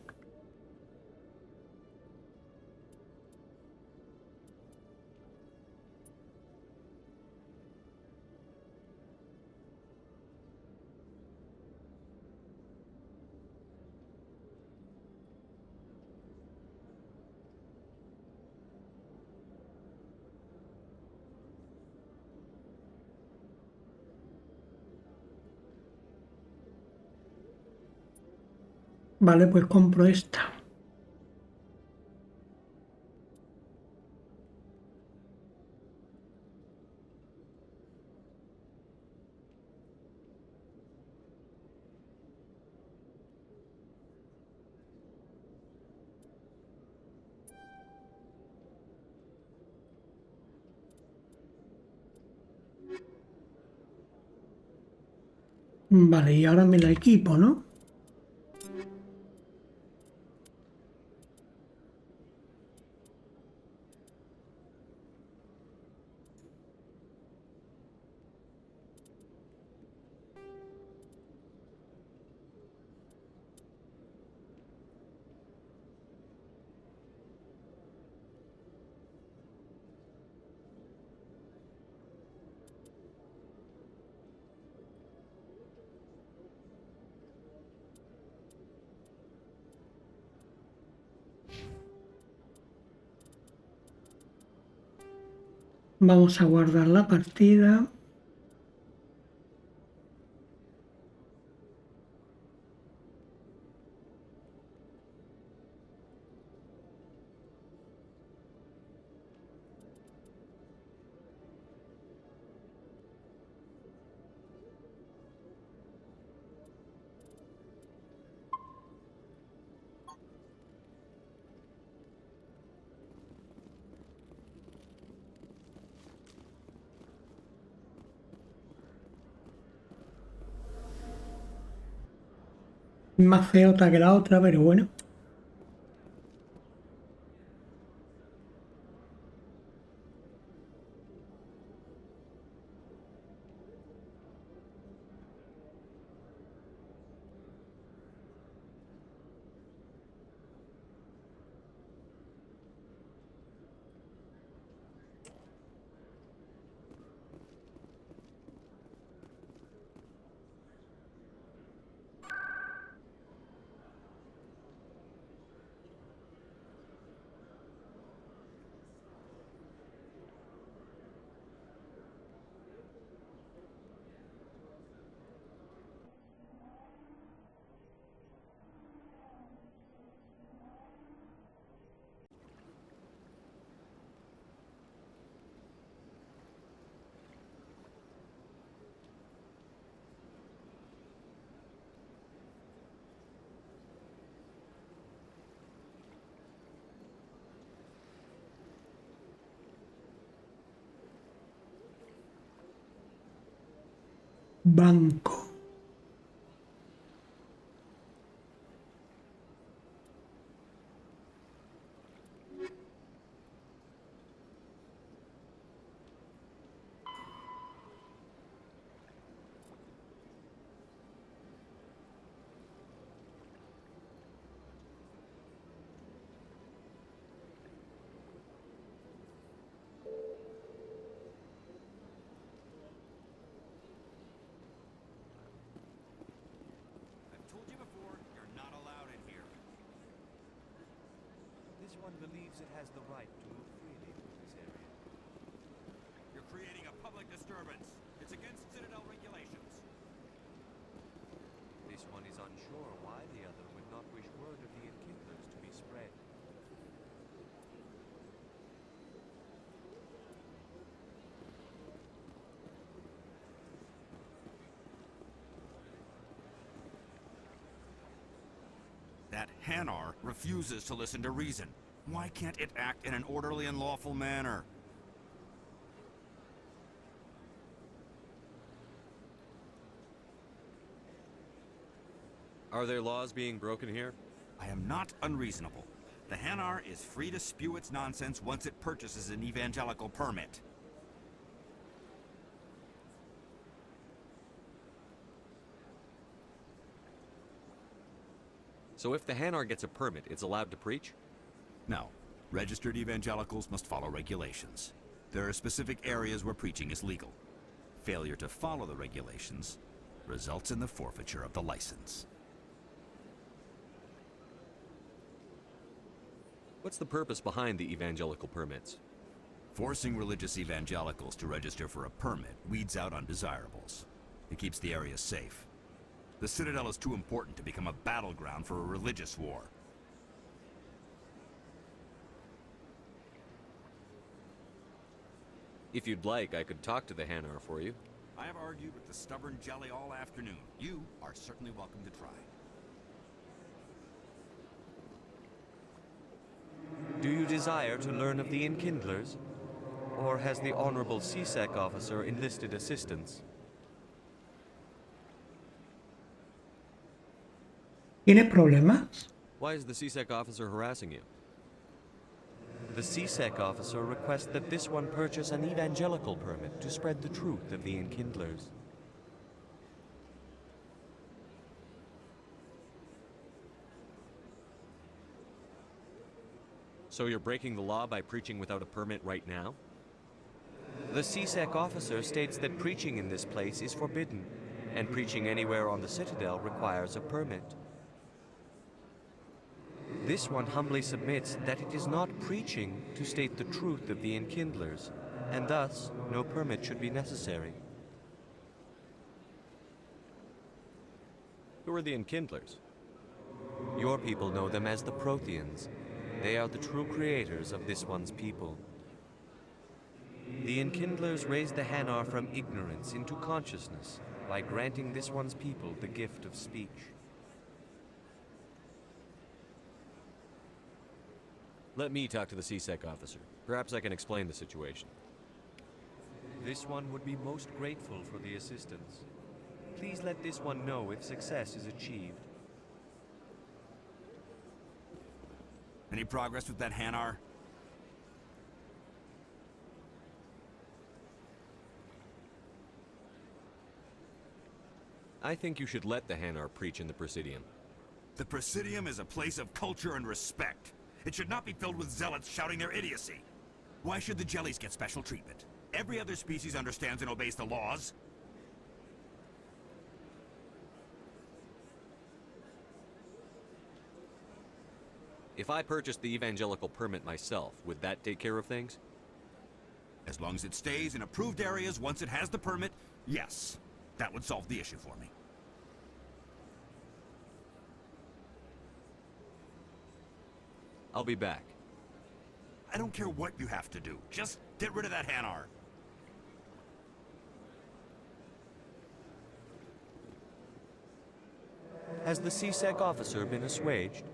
S1: Vale, pues compro esta. Vale, y ahora me la equipo, ¿no? Vamos a guardar la partida. Más feota que la otra, pero bueno. Banco.
S21: one believes it has the right to move freely through this area.
S20: You're creating a public disturbance. It's against Citadel regulations.
S21: This one is unsure why the other would not wish word of the enkindlers to be spread.
S20: That Hanar refuses to listen to reason. Why can't it act in an orderly and lawful manner?
S3: Are there laws being broken here?
S20: I am not unreasonable. The Hanar is free to spew its nonsense once it purchases an evangelical permit.
S3: So if the Hanar gets a permit, it's allowed to preach?
S20: No. Registered evangelicals must follow regulations. There are specific areas where preaching is legal. Failure to follow the regulations results in the forfeiture of the license.
S3: What's the purpose behind the evangelical permits?
S20: Forcing religious evangelicals to register for a permit weeds out undesirables. It keeps the area safe. The Citadel is too important to become a battleground for a religious war.
S3: If you'd like, I could talk to the Hanar for you.
S20: I have argued with the stubborn jelly all afternoon. You are certainly welcome to try.
S21: Do you desire to learn of the enkindlers? Or has the Honorable CSEC officer enlisted assistance?
S1: ¿Tiene problemas?
S3: Why is the CSEC officer harassing you?
S21: The CSEC officer requests that this one purchase an evangelical permit to spread the truth of the enkindlers.
S3: So you're breaking the law by preaching without a permit right now?
S21: The CSEC officer states that preaching in this place is forbidden, and preaching anywhere on the Citadel requires a permit. This one humbly submits that it is not preaching to state the truth of the enkindlers, and thus no permit should be necessary.
S3: Who are the enkindlers?
S21: Your people know them as the Proteans. They are the true creators of this one's people. The enkindlers raised the Hanar from ignorance into consciousness by granting this one's people the gift of speech.
S3: Let me talk to the CSEC officer. Perhaps I can explain the situation.
S21: This one would be most grateful for the assistance. Please let this one know if success is achieved.
S20: Any progress with that Hanar?
S3: I think you should let the Hanar preach in the Presidium.
S20: The Presidium is a place of culture and respect. It should not be filled with zealots shouting their idiocy. Why should the jellies get special treatment? Every other species understands and obeys the laws.
S3: If I purchased the evangelical permit myself, would that take care of things?
S20: As long as it stays in approved areas once it has the permit, yes. That would solve the issue for me.
S3: I'll be back.
S20: I don't care what you have to do. Just get rid of that Hanar.
S21: Has the CSEC officer been assuaged?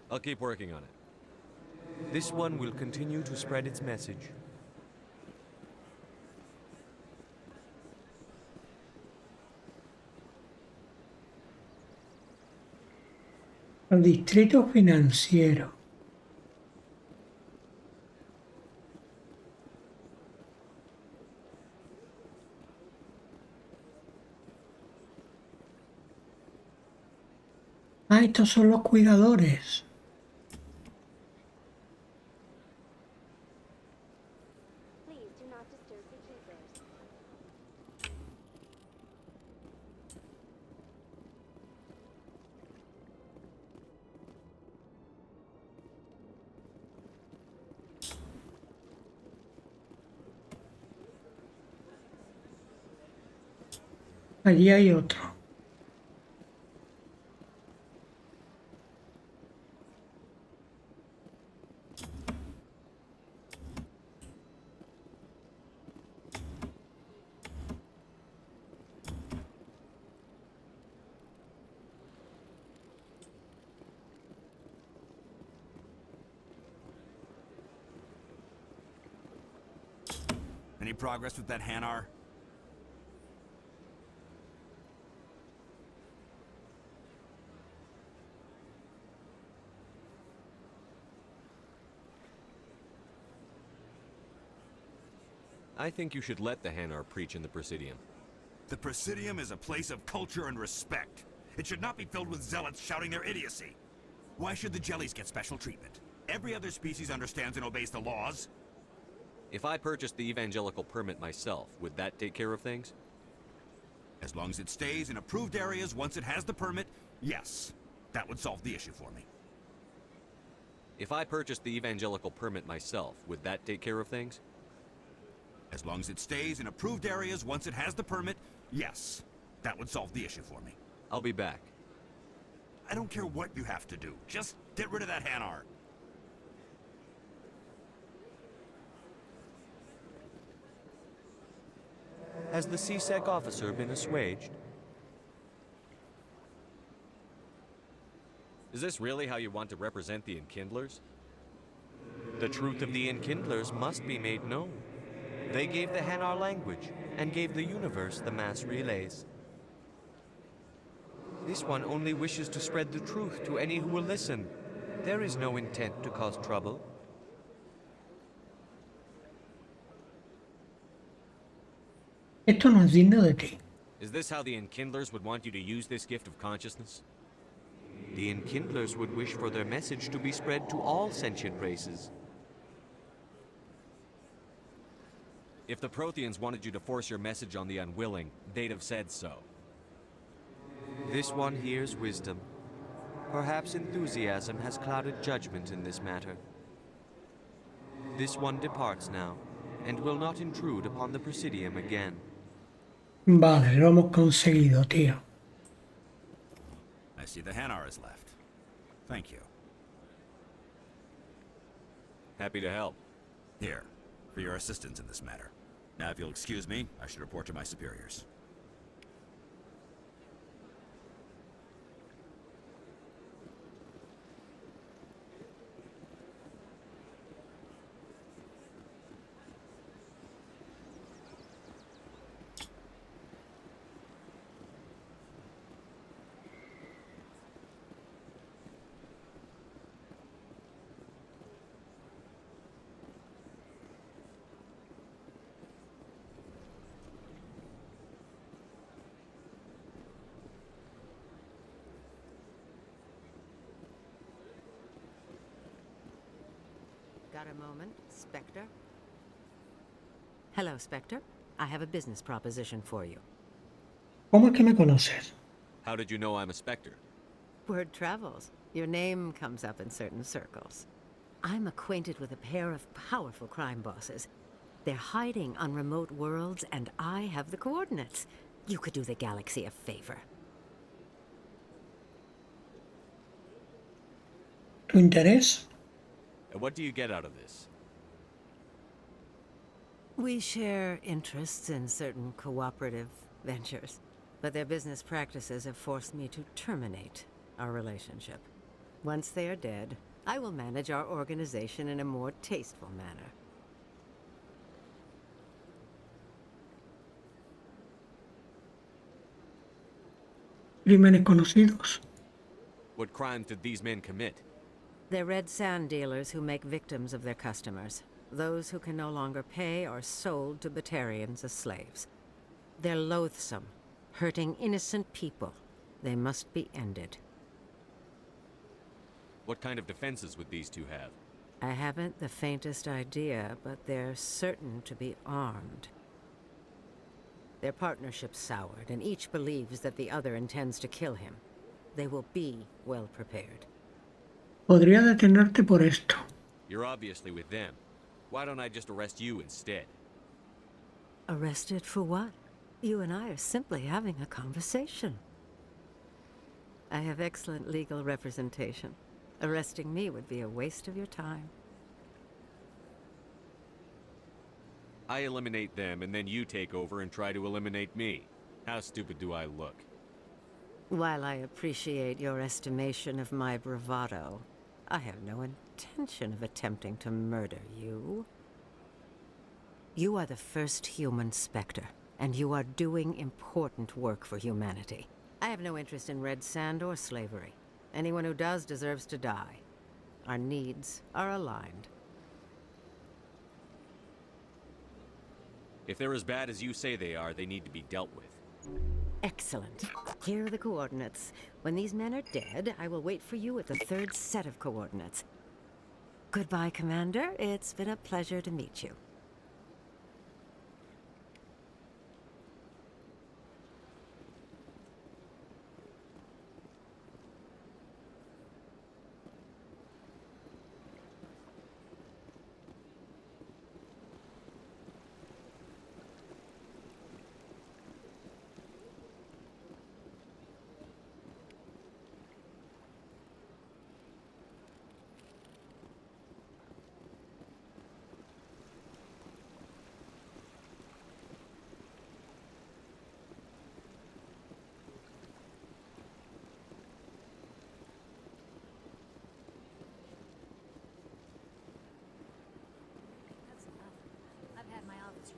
S3: I'll keep working on it.
S21: This one will continue to spread its message.
S1: El distrito financiero. Ah, estos son los cuidadores. Allí hay otro.
S20: Any progress with that Hanar?
S3: I think you should let the Hanar preach in the Presidium.
S20: The Presidium is a place of culture and respect. It should not be filled with zealots shouting their idiocy. Why should the jellies get special treatment? Every other species understands and obeys the laws.
S3: If I purchased the evangelical permit myself, would that take care of things?
S20: As long as it stays in approved areas once it has the permit, yes. That would solve the issue for me.
S3: If I purchased the evangelical permit myself, would that take care of things?
S20: As long as it stays in approved areas once it has the permit, yes. That would solve the issue for me.
S3: I'll be back.
S20: I don't care what you have to do. Just get rid of that Hanar.
S21: Has the CSEC officer been assuaged?
S3: Is this really how you want to represent the Enkindlers?
S21: The truth of the Enkindlers must be made known. They gave the Hanar language, and gave the universe the mass relays. This one only wishes to spread the truth to any who will listen. There is no intent to cause trouble.
S1: Esto no es digno de ti.
S3: Is this how the Enkindlers would want you to use this gift of consciousness?
S21: The Enkindlers would wish for their message to be spread to all sentient races.
S3: If the Proteans wanted you to force your message on the unwilling, they'd have said so.
S21: This one hears wisdom. Perhaps enthusiasm has clouded judgment in this matter. This one departs now, and will not intrude upon the Presidium again.
S1: Vale, lo hemos conseguido, tío.
S20: I see the Hanar is left. Thank you.
S3: Happy to help.
S20: Here, for your assistance in this matter. Now, if you'll excuse me, I should report to my superiors.
S4: Got a moment, Spectre? Hello, Spectre. I have a business proposition for you.
S1: ¿Cómo es que me conoces?
S3: How did you know I'm a Spectre?
S4: Word travels. Your name comes up in certain circles. I'm acquainted with a pair of powerful crime bosses. They're hiding on remote worlds, and I have the coordinates. You could do the galaxy a favor.
S1: ¿Tu interés?
S3: And what do you get out of this?
S4: We share interests in certain cooperative ventures, but their business practices have forced me to terminate our relationship. Once they are dead, I will manage our organization in a more tasteful manner.
S1: Crímenes conocidos.
S3: What crimes did these men commit?
S4: They're red sand dealers who make victims of their customers. Those who can no longer pay are sold to Batarians as slaves. They're loathsome, hurting innocent people. They must be ended.
S3: What kind of defenses would these two have?
S4: I haven't the faintest idea, but they're certain to be armed. Their partnership's soured, and each believes that the other intends to kill him. They will be well prepared.
S1: Podría detenerte por esto.
S3: You're obviously with them. Why don't I just arrest you instead?
S4: Arrested for what? You and I are simply having a conversation. I have excellent legal representation. Arresting me would be a waste of your time.
S3: I eliminate them, and then you take over and try to eliminate me. How stupid do I look?
S4: While I appreciate your estimation of my bravado, I have no intention of attempting to murder you. You are the first human Spectre, and you are doing important work for humanity. I have no interest in red sand or slavery. Anyone who does deserves to die. Our needs are aligned.
S3: If they're as bad as you say they are, they need to be dealt with.
S4: Excellent. Here are the coordinates. When these men are dead, I will wait for you at the third set of coordinates. Goodbye, Commander. It's been a pleasure to meet you.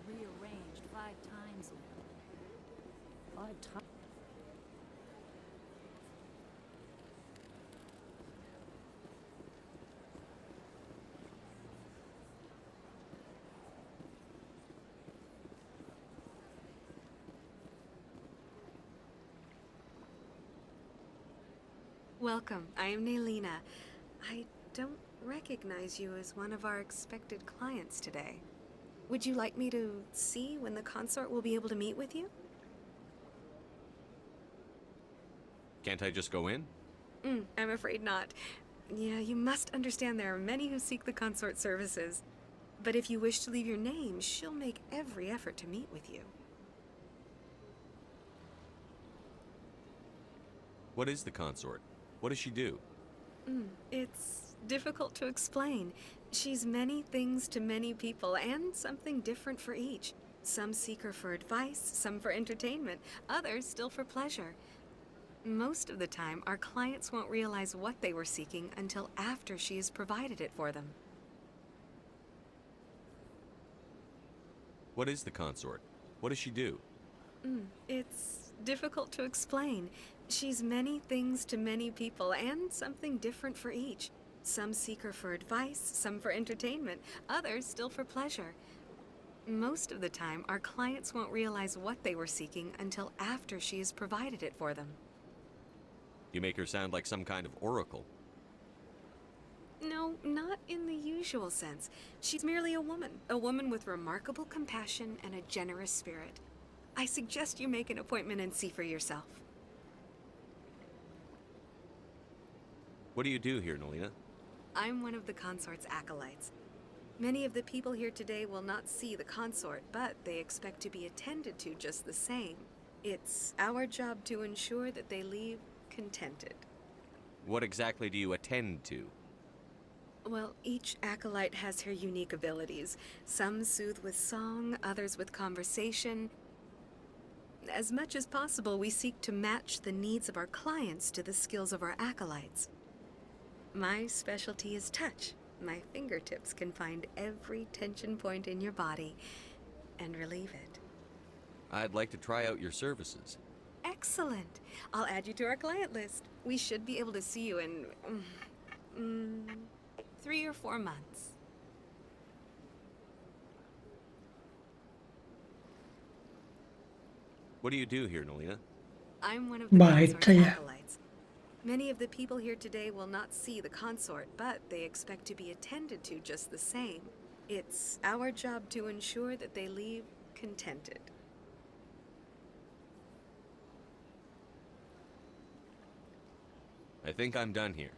S2: Rearranged 5 times now. 5 times?
S22: Welcome. I am Naylina. I don't recognize you as one of our expected clients today. Would you like me to see when the consort will be able to meet with you?
S3: Can't I just go in?
S22: I'm afraid not. Yeah, you must understand there are many who seek the consort services. But if you wish to leave your name, she'll make every effort to meet with you.
S3: What is the consort? What does she do?
S22: It's difficult to explain. She's many things to many people, and something different for each. Some seek her for advice, some for entertainment, others still for pleasure. Most of the time, our clients won't realize what they were seeking until after she has provided it for them.
S3: What is the consort? What does she do?
S22: It's difficult to explain. She's many things to many people, and something different for each. Some seek her for advice, some for entertainment, others still for pleasure. Most of the time, our clients won't realize what they were seeking until after she has provided it for them.
S3: You make her sound like some kind of oracle.
S22: No, not in the usual sense. She's merely a woman with remarkable compassion and a generous spirit. I suggest you make an appointment and see for yourself.
S3: What do you do here, Naylina?
S22: I'm one of the consort's acolytes. Many of the people here today will not see the consort, but they expect to be attended to just the same. It's our job to ensure that they leave contented.
S3: What exactly do you attend to?
S22: Well, each acolyte has her unique abilities. Some soothe with song, others with conversation. As much as possible, we seek to match the needs of our clients to the skills of our acolytes. My specialty is touch. My fingertips can find every tension point in your body and relieve it.
S3: I'd like to try out your services.
S22: Excellent. I'll add you to our client list. We should be able to see you in 3 or 4 months.
S3: What do you do here, Naylina?
S22: I'm one of the consort's acolytes. Many of the people here today will not see the consort, but they expect to be attended to just the same. It's our job to ensure that they leave contented.
S3: I think I'm done here.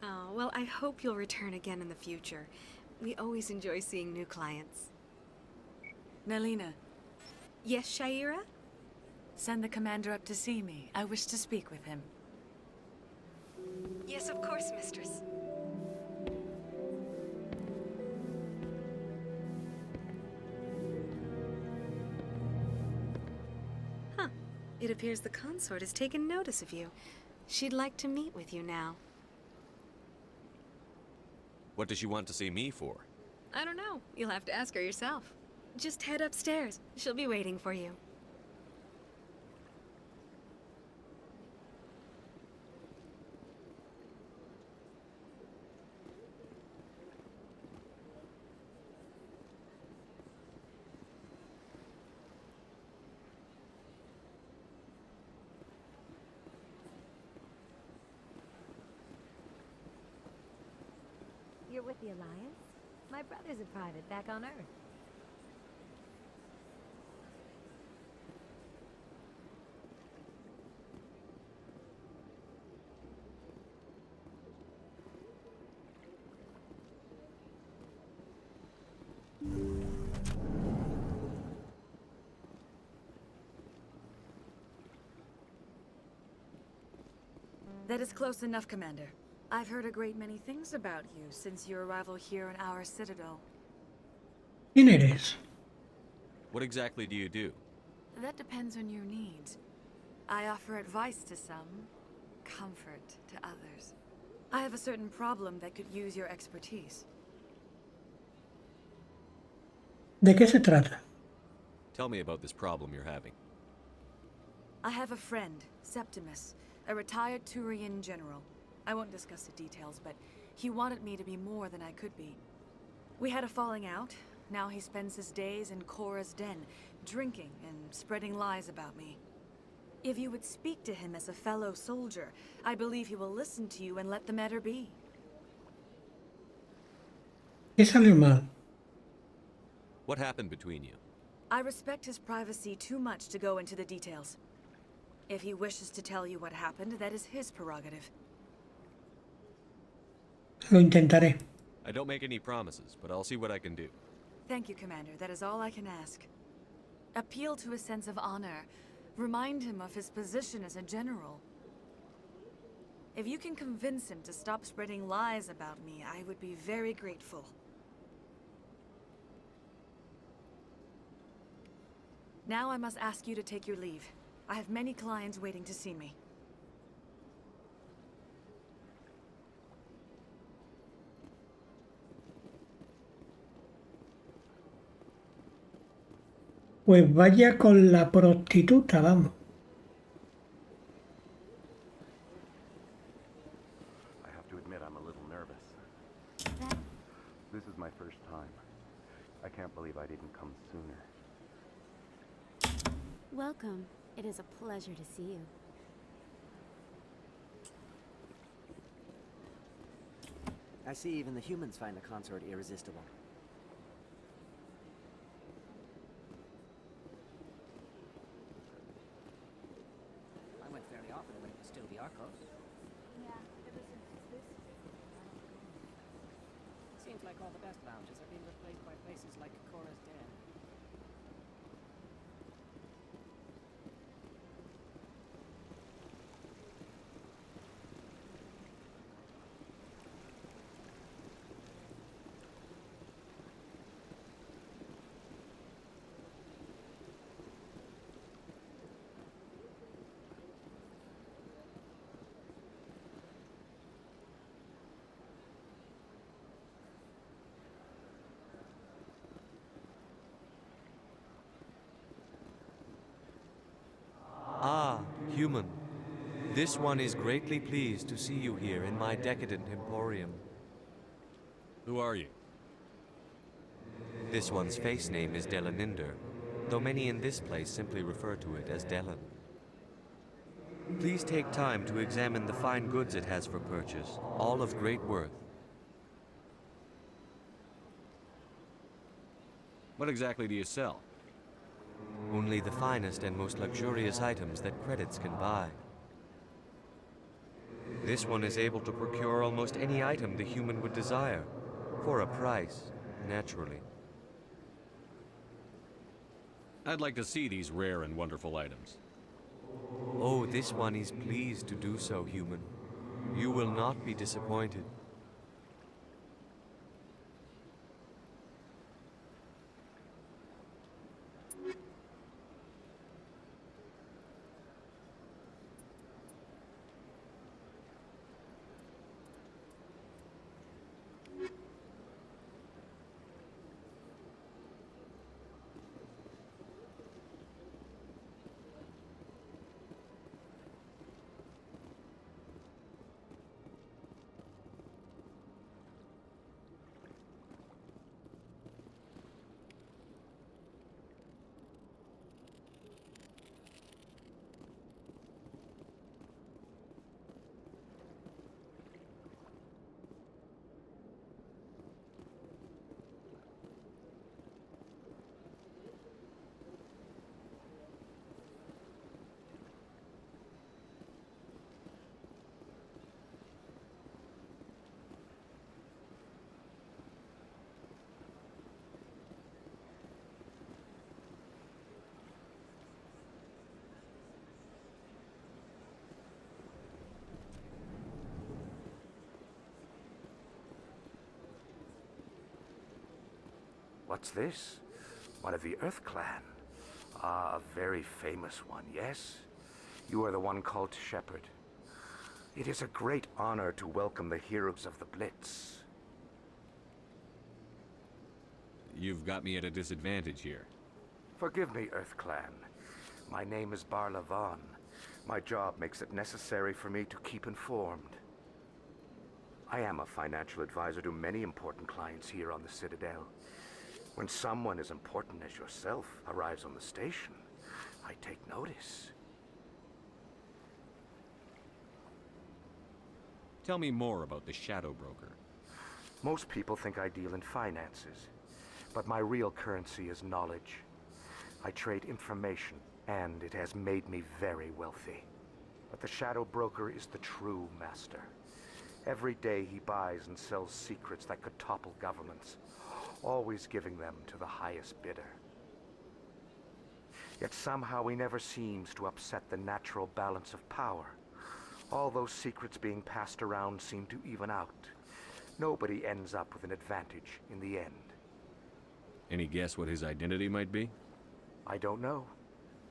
S22: Oh, well, I hope you'll return again in the future. We always enjoy seeing new clients.
S2: Naylina,
S22: Yes, Shaira? Send the commander up to see me. I wish to speak with him. Yes, of course, mistress. Huh. It appears the consort has taken notice of you. She'd like to meet with you now.
S3: What does she want to see me for?
S22: I don't know. You'll have to ask her yourself. Just head upstairs. She'll be waiting for you.
S6: You're with the Alliance? My brother's a private back on Earth.
S22: That is close enough, Commander. I've heard a great many things about you since your arrival here in our citadel.
S1: ¿Quién eres?
S3: What exactly do you do?
S22: That depends on your needs. I offer advice to some, comfort to others. I have a certain problem that could use your expertise.
S1: ¿De qué se trata?
S3: Tell me about this problem you're having.
S22: I have a friend, Septimus, a retired Turian general. I won't discuss the details, but he wanted me to be more than I could be. We had a falling out. Now he spends his days in Korra's den, drinking and spreading lies about me. If you would speak to him as a fellow soldier, I believe he will listen to you and let the matter be.
S1: ¿Qué salió mal?
S3: What happened between you?
S22: I respect his privacy too much to go into the details. If he wishes to tell you what happened, that is his prerogative.
S1: Lo intentaré.
S3: I don't make any promises, but I'll see what I can do.
S22: Thank you, Commander. That is all I can ask. Appeal to his sense of honor. Remind him of his position as a general. If you can convince him to stop spreading lies about me, I would be very grateful. Now I must ask you to take your leave. I have many clients waiting to see me.
S1: Pues vaya con la prostituta, vamos.
S7: I have to admit I'm a little nervous. This is my first time. I can't believe I didn't come sooner.
S13: Welcome. It is a pleasure to see you.
S17: I see even the humans find the consort irresistible. I went fairly often when it was still the Arcos.
S18: Yeah, ever since this. Seems like all the best lounges are being replaced by places like Korra's Den.
S21: Ah, human. This one is greatly pleased to see you here in my decadent emporium.
S3: Who are you?
S21: This one's face name is Delaninder, though many in this place simply refer to it as Delan. Please take time to examine the fine goods it has for purchase, all of great worth.
S3: What exactly do you sell?
S21: Only the finest and most luxurious items that credits can buy. This one is able to procure almost any item the human would desire, for a price, naturally.
S3: I'd like to see these rare and wonderful items.
S21: Oh, this one is pleased to do so, human. You will not be disappointed.
S7: What's this? One of the Earth Clan. Ah, a very famous one, yes? You are the one called Shepherd. It is a great honor to welcome the heroes of the Blitz.
S3: You've got me at a disadvantage here.
S7: Forgive me, Earth Clan. My name is Barla Vaughn. My job makes it necessary for me to keep informed. I am a financial advisor to many important clients here on the Citadel. When someone as important as yourself arrives on the station, I take notice.
S3: Tell me more about the Shadow Broker.
S7: Most people think I deal in finances, but my real currency is knowledge. I trade information, and it has made me very wealthy. But the Shadow Broker is the true master. Every day he buys and sells secrets that could topple governments, always giving them to the highest bidder. Yet somehow he never seems to upset the natural balance of power. All those secrets being passed around seem to even out. Nobody ends up with an advantage in the end.
S3: Any guess what his identity might be?
S7: I don't know.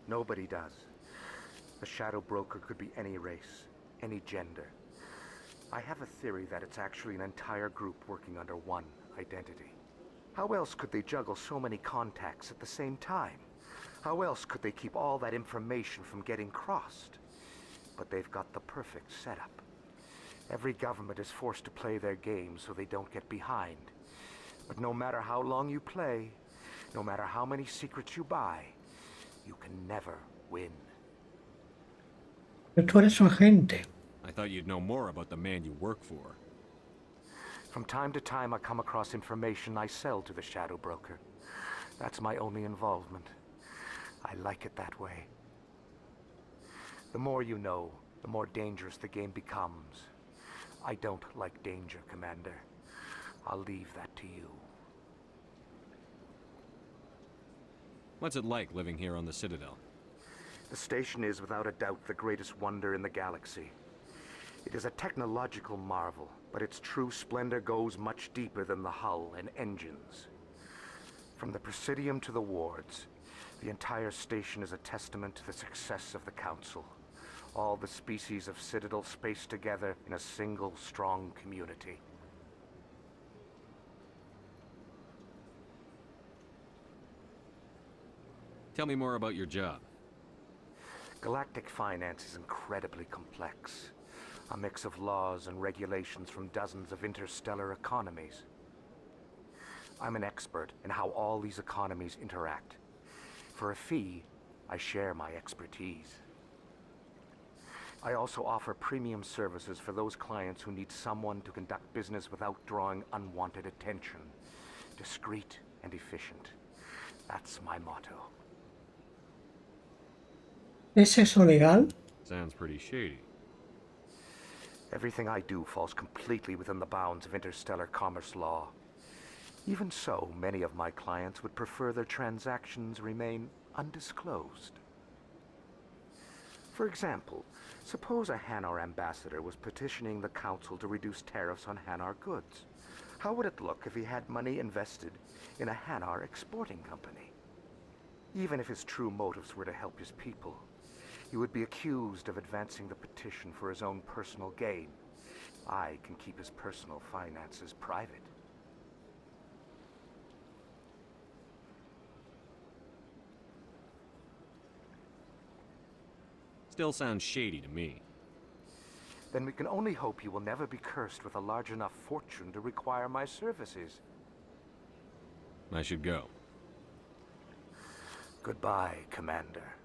S7: Nobody does. The Shadow Broker could be any race, any gender. I have a theory that it's actually an entire group working under one identity. How else could they juggle so many contacts at the same time? How else could they keep all that information from getting crossed? But they've got the perfect setup. Every government is forced to play their game so they don't get behind. But no matter how long you play, no matter how many secrets you buy, you can never win.
S1: Pero tú eres su agente.
S3: I thought you'd know more about the man you work for.
S7: From time to time, I come across information I sell to the Shadow Broker. That's my only involvement. I like it that way. The more you know, the more dangerous the game becomes. I don't like danger, Commander. I'll leave that to you.
S3: What's it like living here on the Citadel?
S7: The station is without a doubt the greatest wonder in the galaxy. It is a technological marvel, but its true splendor goes much deeper than the hull and engines. From the Presidium to the wards, the entire station is a testament to the success of the Council. All the species of Citadel spaced together in a single strong community.
S3: Tell me more about your job.
S7: Galactic finance is incredibly complex. A mix of laws and regulations from dozens of interstellar economies. I'm an expert in how all these economies interact. For a fee, I share my expertise. I also offer premium services for those clients who need someone to conduct business without drawing unwanted attention. Discreet and efficient. That's my motto.
S1: ¿Es eso legal?
S3: Sounds pretty shady.
S7: Everything I do falls completely within the bounds of interstellar commerce law. Even so, many of my clients would prefer their transactions remain undisclosed. For example, suppose a Hanar ambassador was petitioning the council to reduce tariffs on Hanar goods. How would it look if he had money invested in a Hanar exporting company? Even if his true motives were to help his people, he would be accused of advancing the petition for his own personal gain. I can keep his personal finances private.
S3: Still sounds shady to me.
S7: Then we can only hope you will never be cursed with a large enough fortune to require my services.
S3: I should go.
S7: Goodbye, Commander.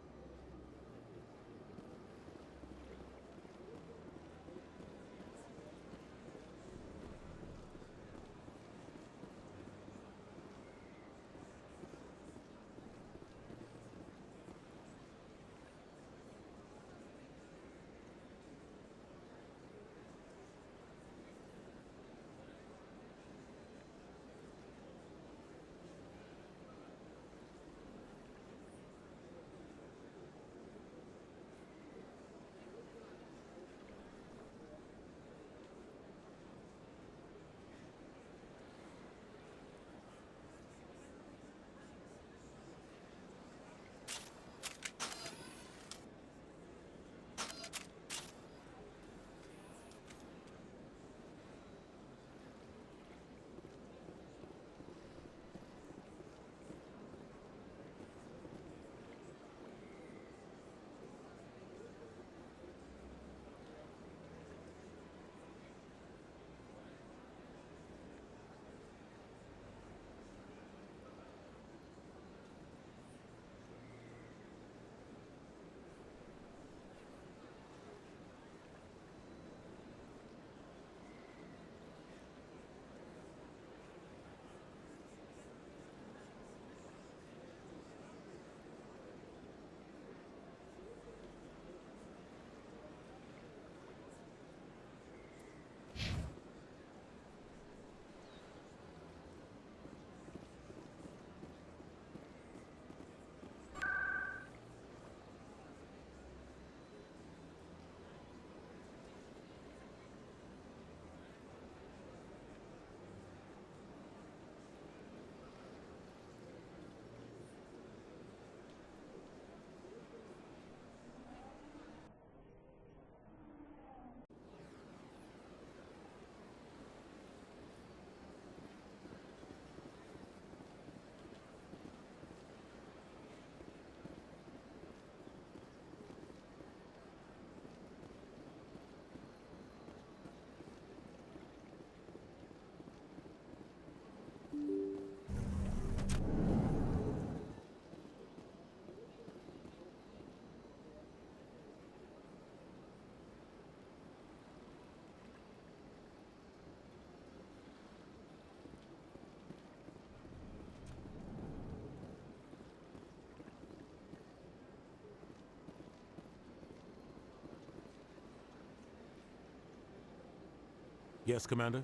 S5: Yes, Commander?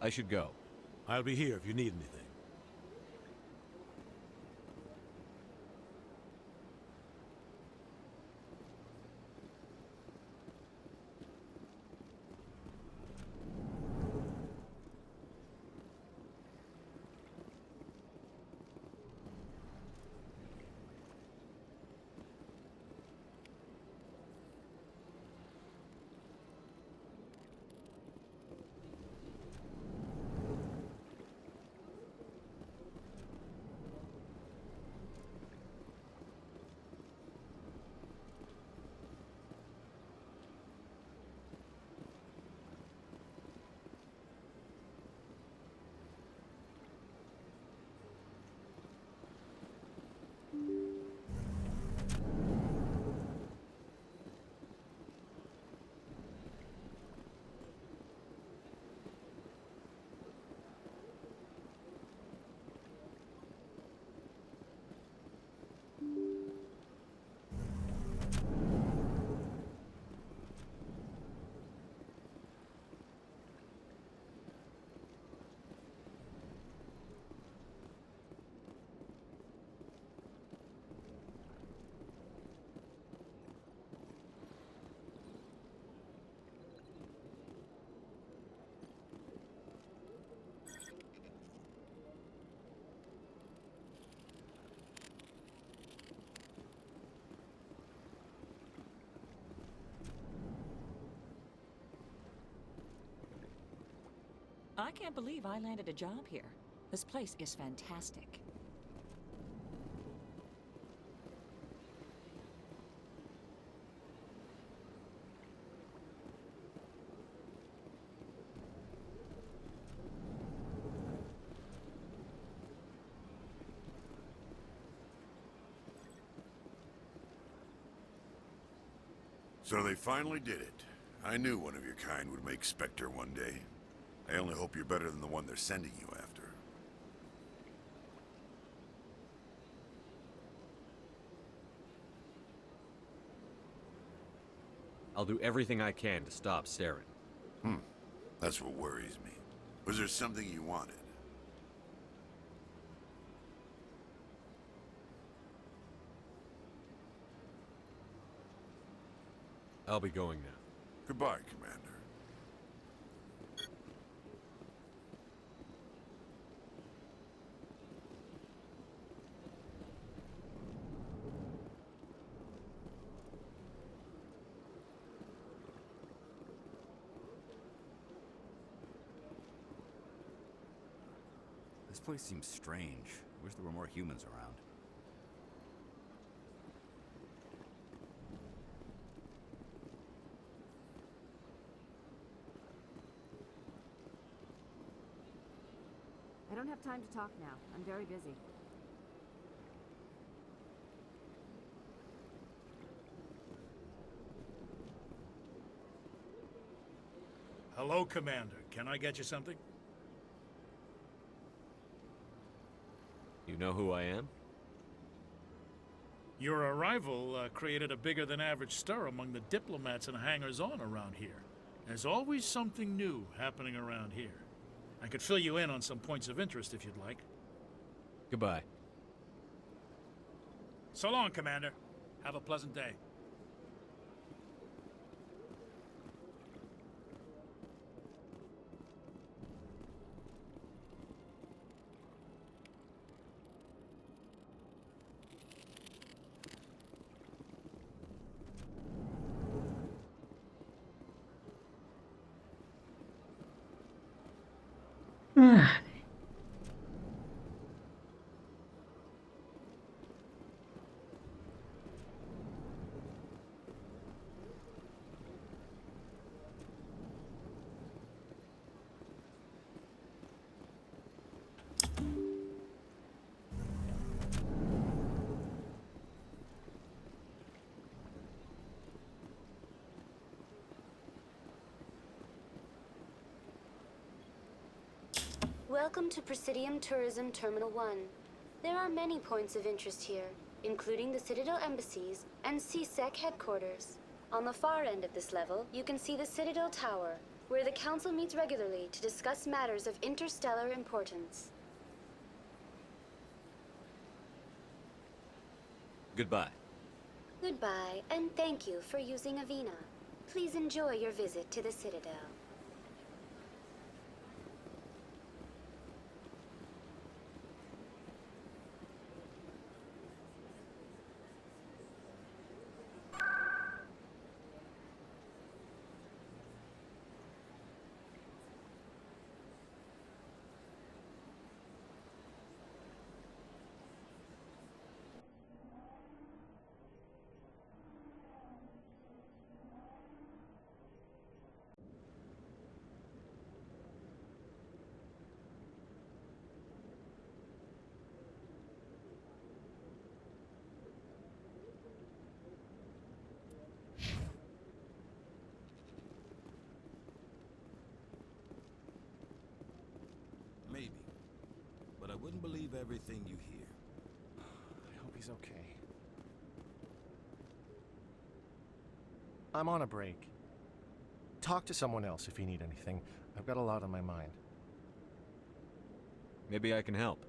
S3: I should go.
S5: I'll be here if you need anything.
S9: I can't believe I landed a job here. This place is fantastic.
S11: So they finally did it. I knew one of your kind would make Spectre one day. I only hope you're better than the one they're sending you after.
S3: I'll do everything I can to stop Saren.
S11: That's what worries me. Was there something you wanted?
S3: I'll be going now.
S11: Goodbye, Commander.
S20: This place seems strange. Wish there were more humans around.
S23: I don't have time to talk now. I'm very busy.
S24: Hello, Commander. Can I get you something?
S3: You know who I am?
S24: Your arrival created a bigger-than-average stir among the diplomats and hangers-on around here. There's always something new happening around here. I could fill you in on some points of interest if you'd like.
S3: Goodbye.
S24: So long, Commander. Have a pleasant day.
S25: Welcome to Presidium Tourism Terminal 1. There are many points of interest here, including the Citadel embassies and CSEC headquarters. On the far end of this level, you can see the Citadel Tower, where the Council meets regularly to discuss matters of interstellar importance.
S3: Goodbye.
S25: Goodbye, and thank you for using Avina. Please enjoy your visit to the Citadel.
S20: Maybe. But I wouldn't believe everything you hear.
S26: I hope he's okay. I'm on a break. Talk to someone else if you need anything. I've got a lot on my mind.
S3: Maybe I can help.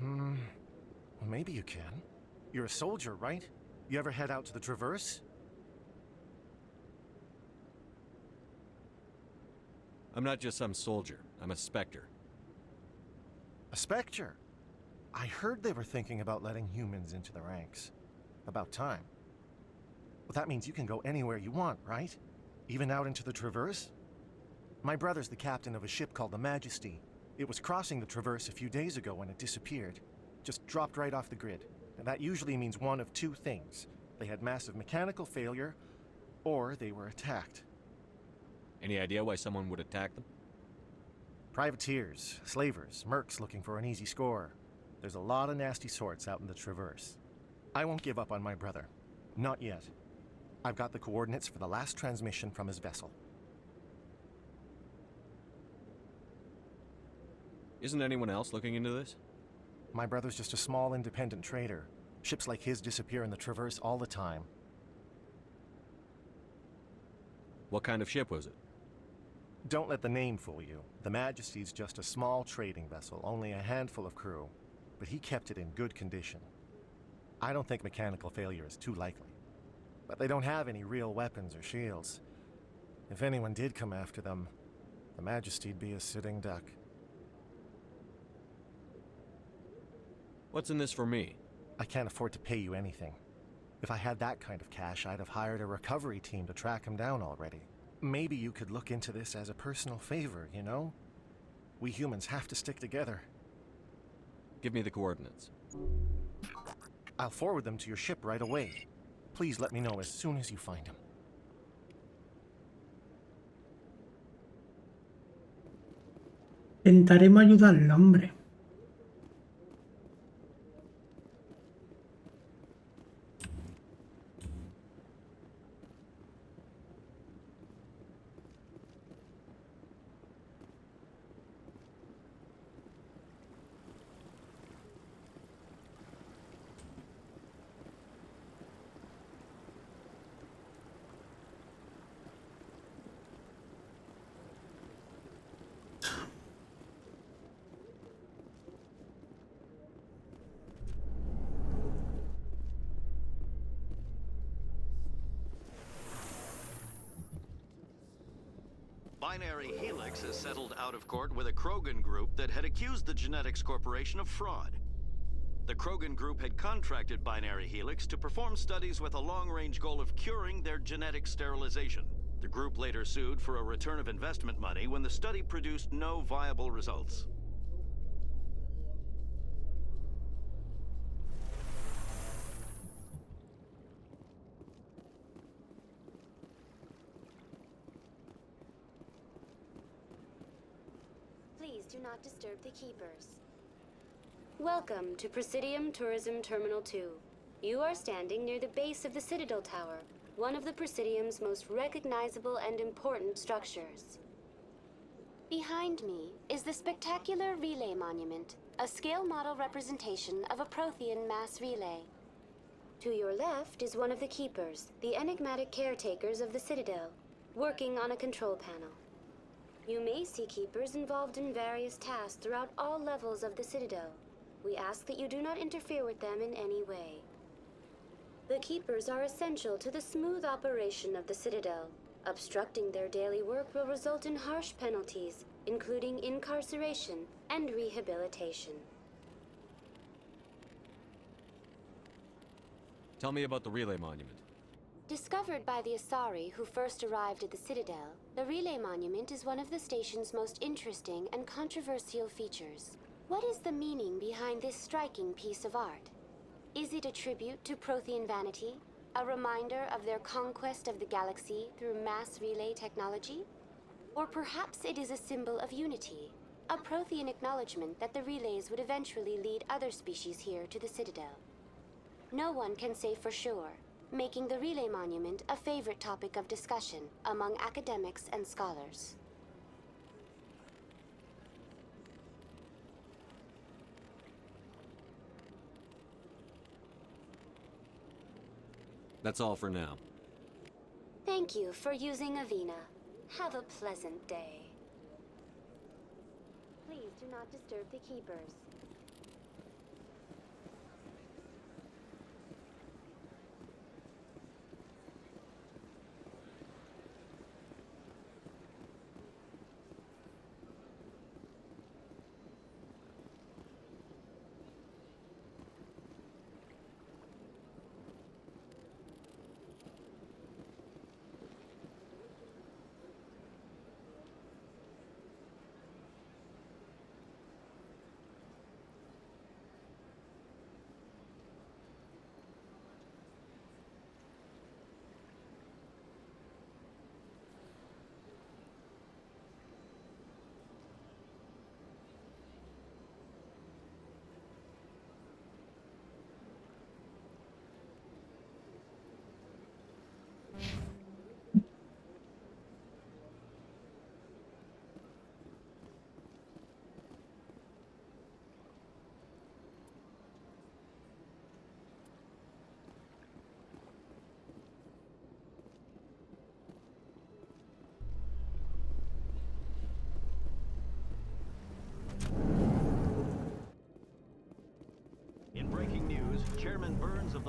S26: Well, maybe you can. You're a soldier, right? You ever head out to the Traverse?
S3: I'm not just some soldier. I'm a Spectre.
S26: A Spectre? I heard they were thinking about letting humans into the ranks. About time. Well, that means you can go anywhere you want, right? Even out into the Traverse? My brother's the captain of a ship called the Majesty. It was crossing the Traverse a few days ago when it disappeared. Just dropped right off the grid. And that usually means one of two things. They had massive mechanical failure, or they were attacked.
S3: Any idea why someone would attack them?
S26: Privateers, slavers, mercs looking for an easy score. There's a lot of nasty sorts out in the Traverse. I won't give up on my brother. Not yet. I've got the coordinates for the last transmission from his vessel.
S3: Isn't anyone else looking into this?
S26: My brother's just a small independent trader. Ships like his disappear in the Traverse all the time.
S3: What kind of ship was it?
S26: Don't let the name fool you. The Majesty's just a small trading vessel, only a handful of crew. But he kept it in good condition. I don't think mechanical failure is too likely. But they don't have any real weapons or shields. If anyone did come after them, the Majesty'd be a sitting duck.
S3: What's in this for me?
S26: I can't afford to pay you anything. If I had that kind of cash, I'd have hired a recovery team to track him down already. Maybe you could look into this as a personal favor, you know? We humans have to stick together.
S3: Give me the coordinates.
S26: I'll forward them to your ship right away. Please let me know as soon as you find him.
S1: Intentaremos ayudarle, hombre.
S8: Binary Helix has settled out of court with a Krogan group that had accused the Genetics Corporation of fraud. The Krogan group had contracted Binary Helix to perform studies with a long-range goal of curing their genetic sterilization. The group later sued for a return of investment money when the study produced no viable results.
S25: Please do not disturb the keepers. Welcome to Presidium Tourism Terminal 2. You are standing near the base of the Citadel Tower, one of the Presidium's most recognizable and important structures. Behind me is the spectacular Relay Monument, a scale model representation of a Prothean mass relay. To your left is one of the keepers, the enigmatic caretakers of the Citadel, working on a control panel. You may see keepers involved in various tasks throughout all levels of the Citadel. We ask that you do not interfere with them in any way. The keepers are essential to the smooth operation of the Citadel. Obstructing their daily work will result in harsh penalties, including incarceration and rehabilitation.
S3: Tell me about the Relay Monument.
S25: Discovered by the Asari who first arrived at the Citadel, the Relay Monument is one of the station's most interesting and controversial features. What is the meaning behind this striking piece of art? Is it a tribute to Prothean vanity? A reminder of their conquest of the galaxy through mass relay technology? Or perhaps it is a symbol of unity, a Prothean acknowledgement that the relays would eventually lead other species here to the Citadel. No one can say for sure, making the Relay Monument a favorite topic of discussion among academics and scholars.
S3: That's all for now.
S25: Thank you for using Avina. Have a pleasant day. Please do not disturb the keepers.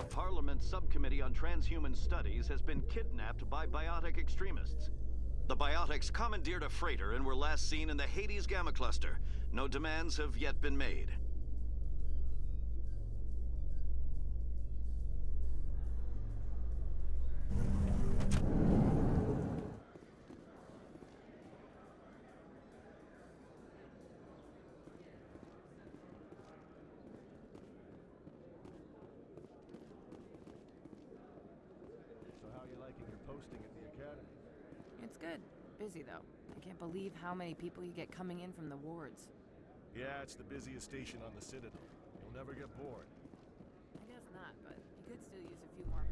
S8: the Parliament Subcommittee on Transhuman Studies has been kidnapped by biotic extremists. The biotics commandeered a freighter and were last seen in the Hades Gamma Cluster. No demands have yet been made.
S26: So how are you liking your posting at the academy?
S10: It's good. Busy, though. I can't believe how many people you get coming in from the wards.
S26: Yeah, it's the busiest station on the Citadel. You'll never get bored.
S10: I guess not, but you could still use a few more.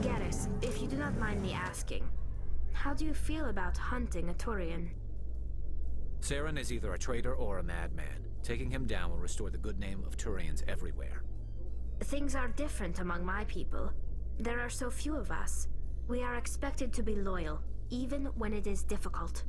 S12: Garrus, if you do not mind me asking, how do you feel about hunting a Turian?
S14: Saren is either a traitor or a madman. Taking him down will restore the good name of Turians everywhere.
S12: Things are different among my people. There are so few of us. We are expected to be loyal, even when it is difficult.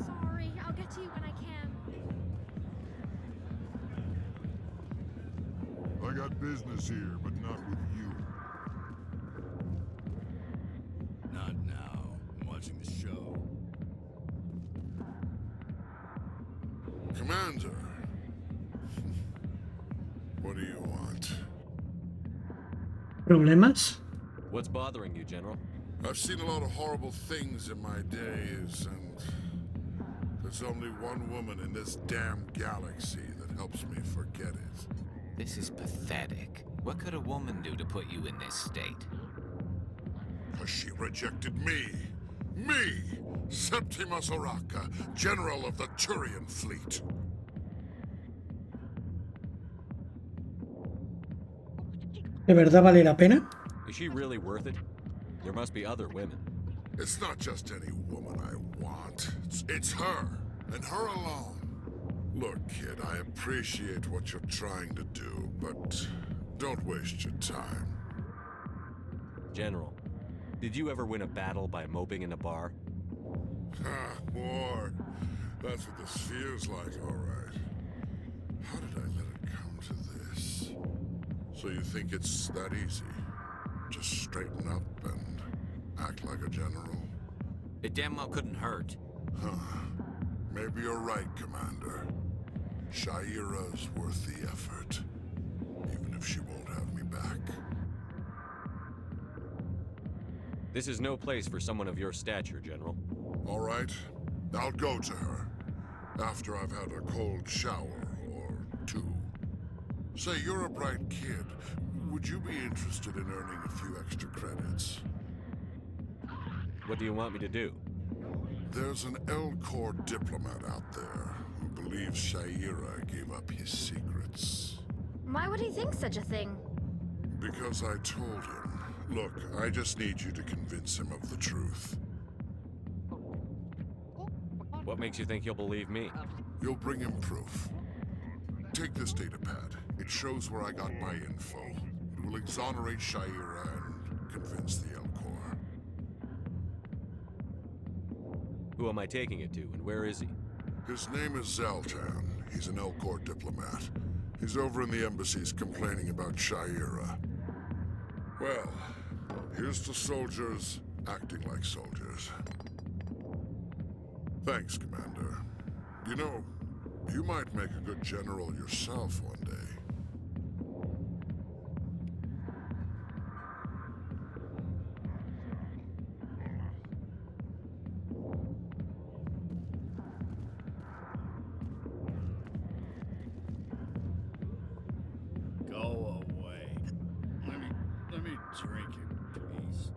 S12: Sorry, I'll get to you when I can.
S11: I got business here, but not with you.
S15: Not now. I'm watching the show.
S11: Commander. What do you want?
S1: ¿Problemas?
S3: What's bothering you, General?
S11: I've seen a lot of horrible things in my days, and there's only one woman in this damn galaxy that helps me forget it.
S14: This is pathetic. What could a woman do to put you in this state?
S11: Because she rejected me. Me! Septima Solar, General of the Turian Fleet.
S1: ¿De verdad vale la pena?
S3: Is she really worth it? There must be other women.
S11: It's not just any woman I want. It's her, and her alone. Look, kid, I appreciate what you're trying to do, but don't waste your time.
S3: General, did you ever win a battle by moping in a bar?
S11: Ha, war. That's what this feels like, all right. How did I let it come to this? So you think it's that easy? Just straighten up and act like a general?
S14: It damn well couldn't hurt.
S11: Huh. Maybe you're right, Commander. Shaira's worth the effort, even if she won't have me back.
S3: This is no place for someone of your stature, General.
S11: All right, I'll go to her after I've had a cold shower or two. Say, you're a bright kid. Would you be interested in earning a few extra credits?
S3: What do you want me to do?
S11: There's an L-Corps diplomat out there who believes Shaira gave up his secrets.
S12: Why would he think such a thing?
S11: Because I told him. Look, I just need you to convince him of the truth.
S3: What makes you think he'll believe me?
S11: You'll bring him proof. Take this datapad. It shows where I got my info. It will exonerate Shaira and convince the L-Corps.
S3: Who am I taking it to, and where is he?
S11: His name is Zaltan. He's an L-Corps diplomat. He's over in the embassies complaining about Shaira. Well, here's to soldiers acting like soldiers. Thanks, Commander. You know, you might make a good general yourself one day.
S15: Go away. Let me drink it, please.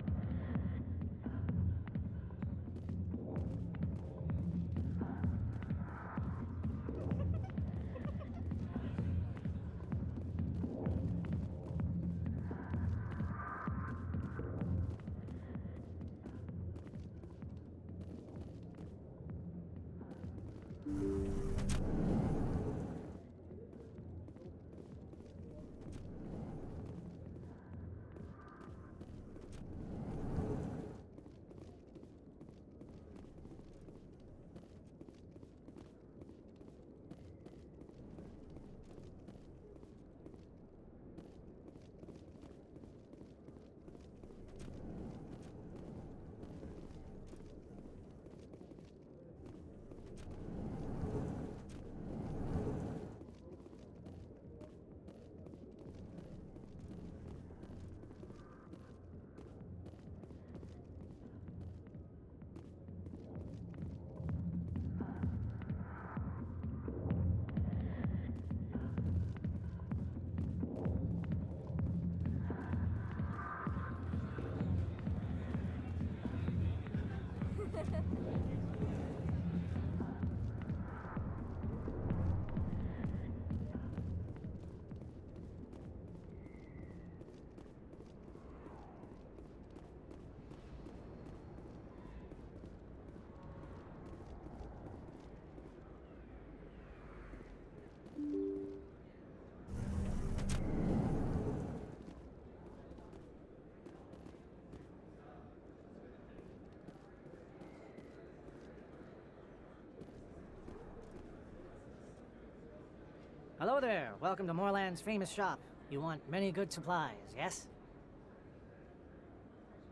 S17: Hello there. Welcome to Moorland's famous shop. You want many good supplies, yes?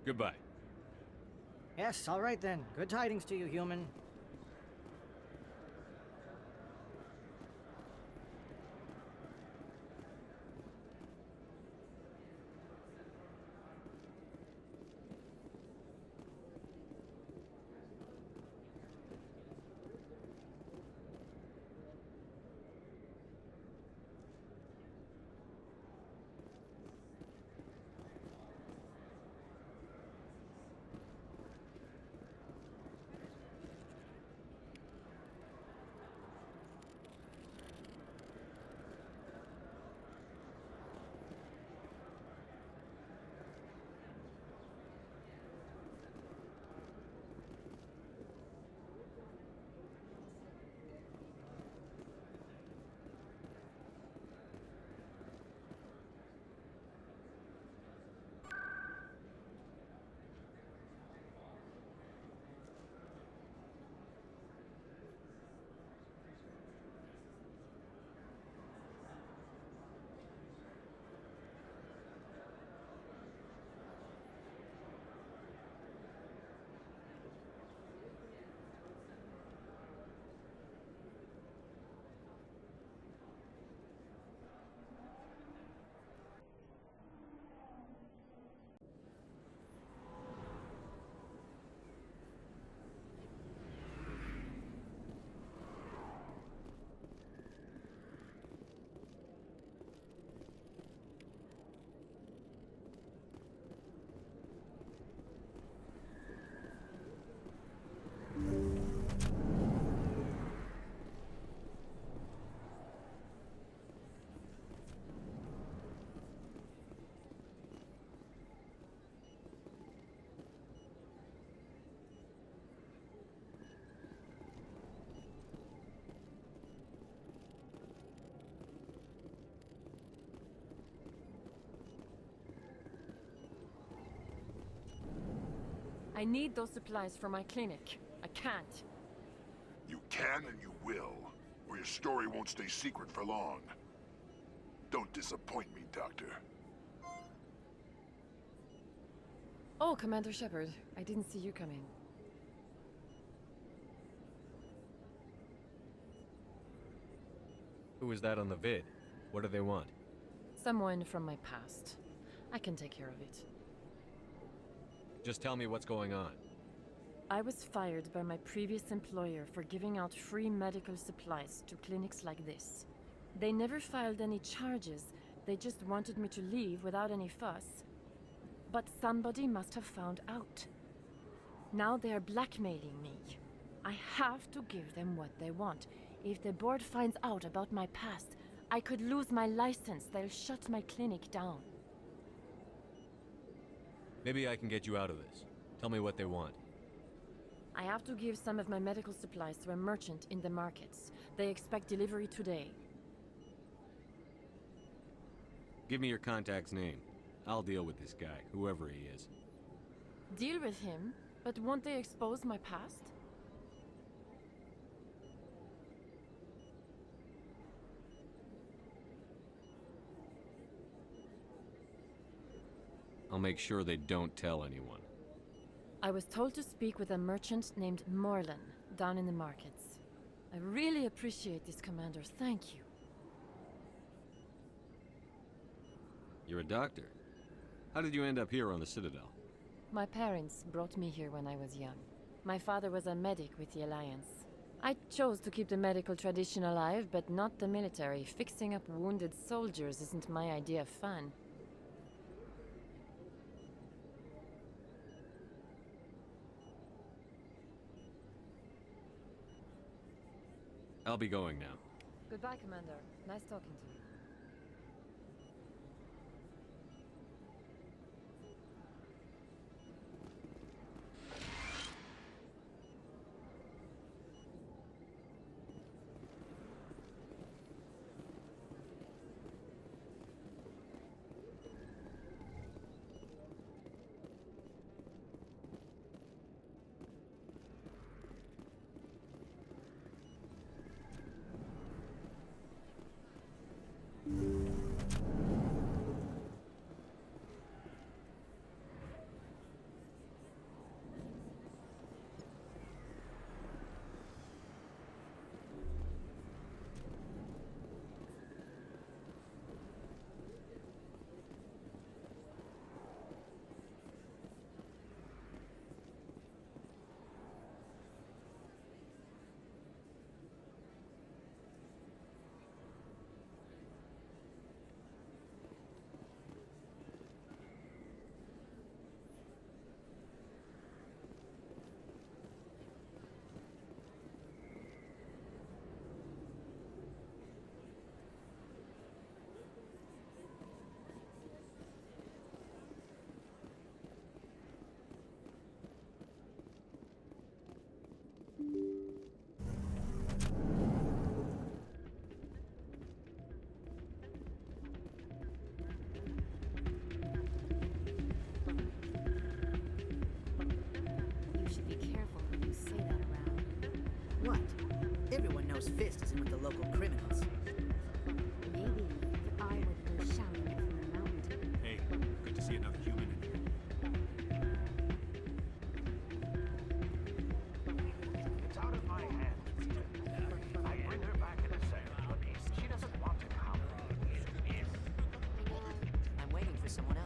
S3: Goodbye.
S17: Yes, all right then. Good tidings to you, human.
S10: I need those supplies for my clinic. I can't.
S11: You can and you will, or your story won't stay secret for long. Don't disappoint me, Doctor.
S10: Oh, Commander Shepard. I didn't see you come in.
S3: Who is that on the vid? What do they want?
S10: Someone from my past. I can take care of it.
S3: Just tell me what's going on.
S10: I was fired by my previous employer for giving out free medical supplies to clinics like this. They never filed any charges. They just wanted me to leave without any fuss. But somebody must have found out. Now they are blackmailing me. I have to give them what they want. If the board finds out about my past, I could lose my license. They'll shut my clinic down.
S3: Maybe I can get you out of this. Tell me what they want.
S10: I have to give some of my medical supplies to a merchant in the markets. They expect delivery today.
S3: Give me your contact's name. I'll deal with this guy, whoever he is.
S10: Deal with him? But won't they expose my past?
S3: I'll make sure they don't tell anyone.
S10: I was told to speak with a merchant named Morlan, down in the markets. I really appreciate this, Commander. Thank you.
S3: You're a doctor. How did you end up here on the Citadel?
S10: My parents brought me here when I was young. My father was a medic with the Alliance. I chose to keep the medical tradition alive, but not the military. Fixing up wounded soldiers isn't my idea of fun.
S3: I'll be going now.
S10: Goodbye, Commander. Nice talking to you.
S17: Everyone knows Fist isn't with the local criminals.
S12: Maybe the eye would be shouting it from the mountain.
S3: Hey, good to see another human in here.
S2: It's out of my hands. I bring her back in a second, but she doesn't want to come.
S17: I'm waiting for someone else.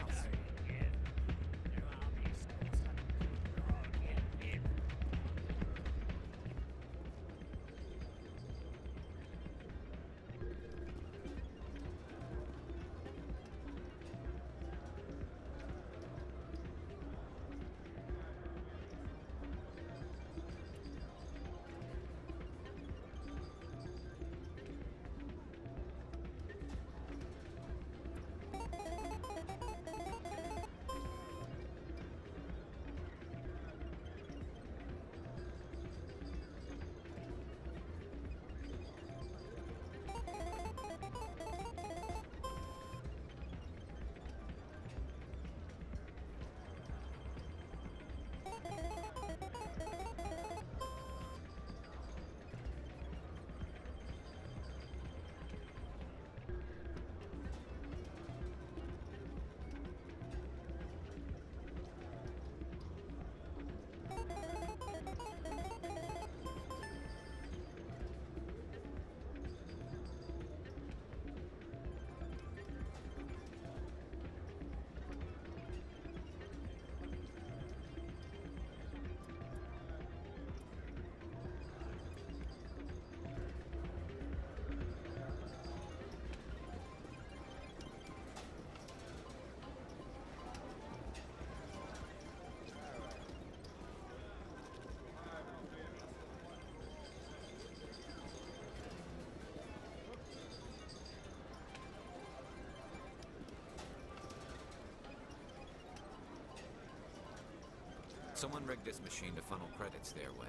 S14: Someone rigged this machine to funnel credits their way.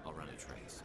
S14: I'll run a trace.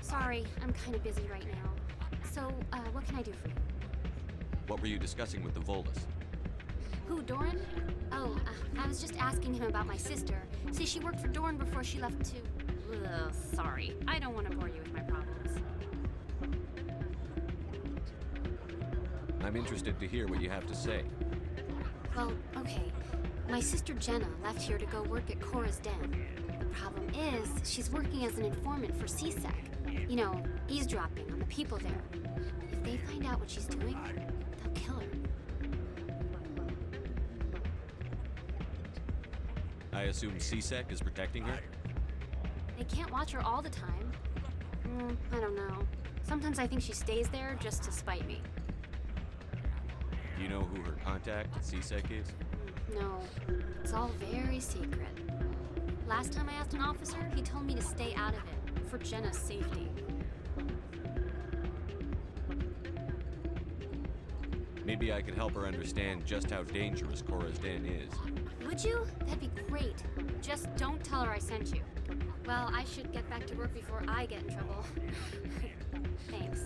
S4: Sorry, I'm kind of busy right now. So, what can I do for you?
S3: What were you discussing with the Volus?
S4: Who, Doran? Oh, I was just asking him about my sister. See, she worked for Doran before she left to... Ugh, sorry, I don't want to bore you with my problems.
S3: I'm interested to hear what you have to say.
S4: Well, okay. My sister Jenna left here to go work at Cora's Den. The problem is, she's working as an informant for CSEC. You know, eavesdropping on the people there. If they find out what she's doing, they'll kill her.
S3: I assume CSEC is protecting her?
S4: They can't watch her all the time. I don't know. Sometimes I think she stays there just to spite me.
S3: Do you know who her contact at CSEC is?
S4: No, it's all very secret. Last time I asked an officer, he told me to stay out of it, for Jenna's safety.
S3: Maybe I could help her understand just how dangerous Cora's Den is.
S4: Would you? That'd be great. Just don't tell her I sent you. Well, I should get back to work before I get in trouble. Thanks.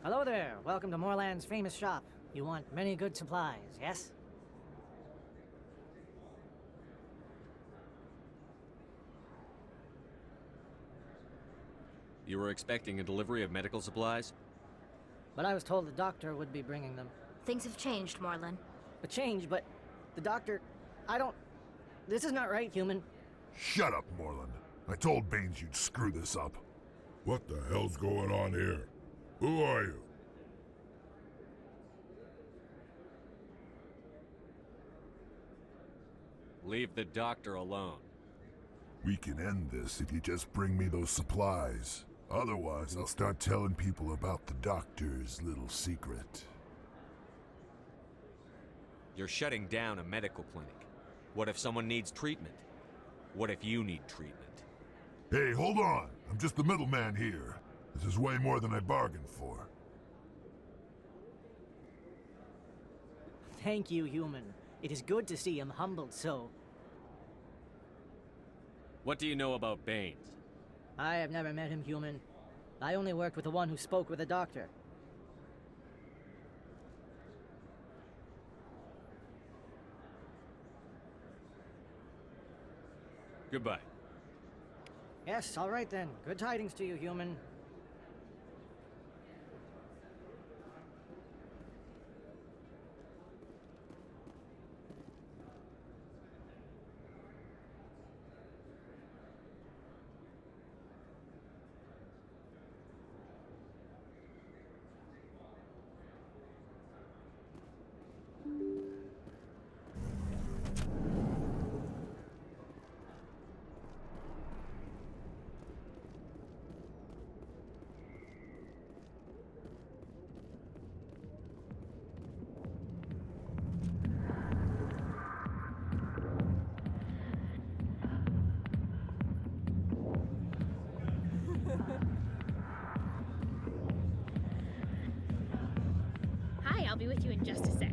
S17: Hello there. Welcome to Moorland's famous shop. You want many good supplies, yes?
S3: You were expecting a delivery of medical supplies?
S17: But I was told the doctor would be bringing them.
S12: Things have changed, Moorland.
S17: A change, but the doctor... I don't... This is not right, human.
S11: Shut up, Moreland. I told Baines you'd screw this up. What the hell's going on here? Who are you?
S3: Leave the doctor alone.
S11: We can end this if you just bring me those supplies. Otherwise, I'll start telling people about the doctor's little secret.
S3: You're shutting down a medical clinic. What if someone needs treatment? What if you need treatment?
S11: Hey, hold on! I'm just the middleman here. This is way more than I bargained for.
S17: Thank you, human. It is good to see him humbled so.
S3: What do you know about Baines?
S17: I have never met him, human. I only worked with the one who spoke with the doctor.
S3: Goodbye.
S17: Yes, all right then. Good tidings to you, human.
S6: Hi, I'll be with you in just a sec.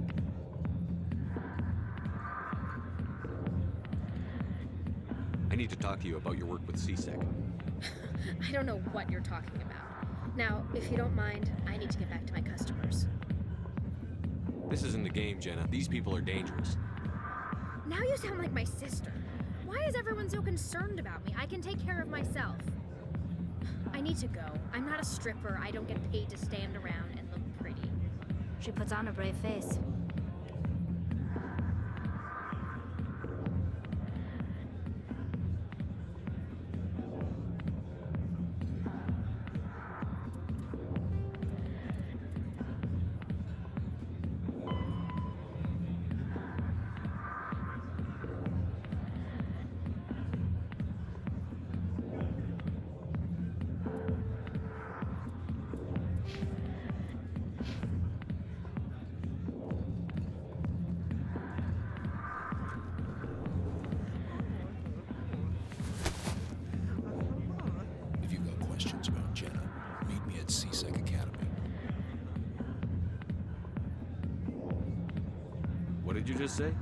S3: I need to talk to you about your work with CSEC.
S6: I don't know what you're talking about. Now, if you don't mind, I need to get back to my customers.
S3: This isn't a game, Jenna. These people are dangerous.
S6: Now you sound like my sister. Why is everyone so concerned about me? I can take care of myself. I need to go. I'm not a stripper. I don't get paid to stand around and look pretty.
S12: She puts on a brave face.
S14: If you've got questions about Jenna, meet me at CSEC Academy.
S3: What did you just say?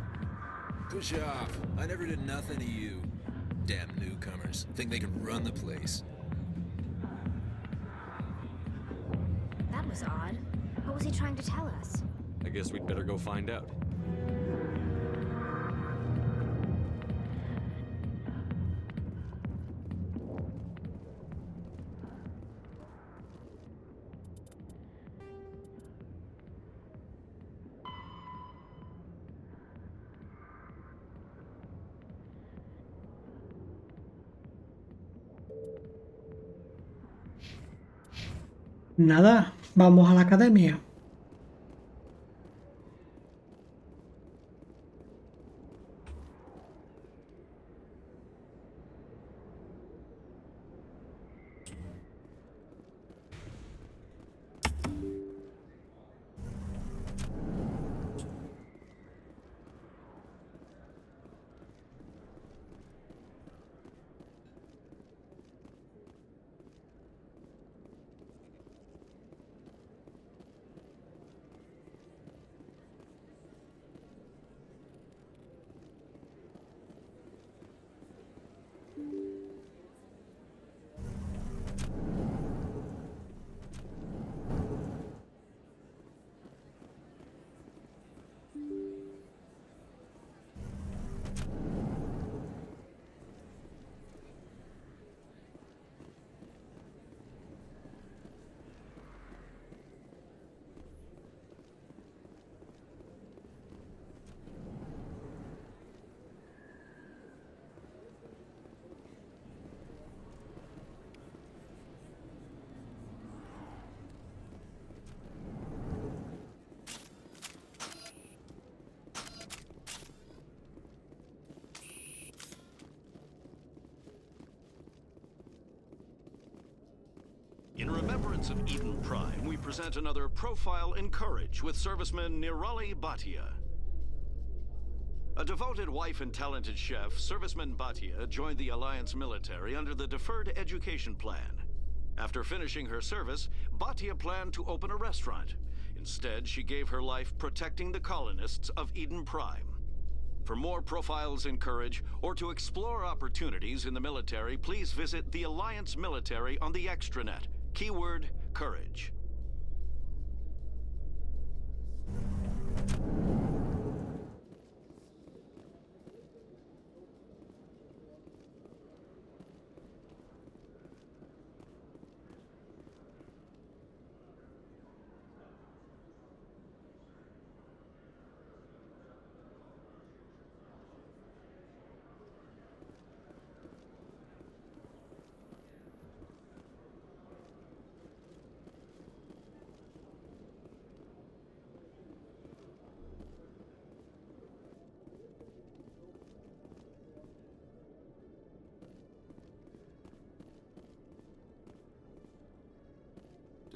S14: Push off. I never did nothing to you. Damn newcomers. Think they can run the place.
S12: That was odd. What was he trying to tell us?
S3: I guess we'd better go find out.
S1: Nada, vamos a la academia.
S8: remembrance of Eden Prime, we present another profile in courage with serviceman Nirali Bhatia. A devoted wife and talented chef, serviceman Bhatia joined the Alliance military under the Deferred Education Plan. After finishing her service, Bhatia planned to open a restaurant. Instead, she gave her life protecting the colonists of Eden Prime. For more profiles in courage, or to explore opportunities in the military, please visit the Alliance Military on the extranet. Keyword, courage.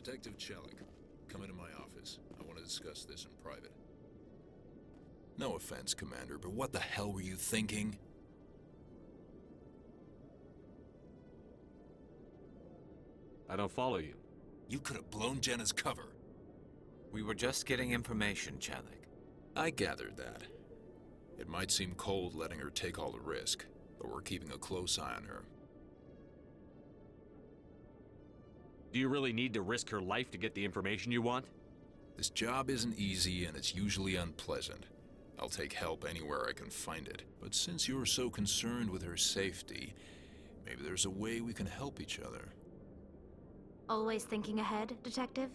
S13: Detective Chelik, come into my office. I want to discuss this in private. No offense, Commander, but what the hell were you thinking?
S3: I don't follow you.
S13: You could have blown Jenna's cover.
S14: We were just getting information, Chelik.
S13: I gathered that. It might seem cold letting her take all the risk, but we're keeping a close eye on her.
S3: Do you really need to risk her life to get the information you want?
S13: This job isn't easy and it's usually unpleasant. I'll take help anywhere I can find it. But since you're so concerned with her safety, maybe there's a way we can help each other.
S12: Always thinking ahead, Detective?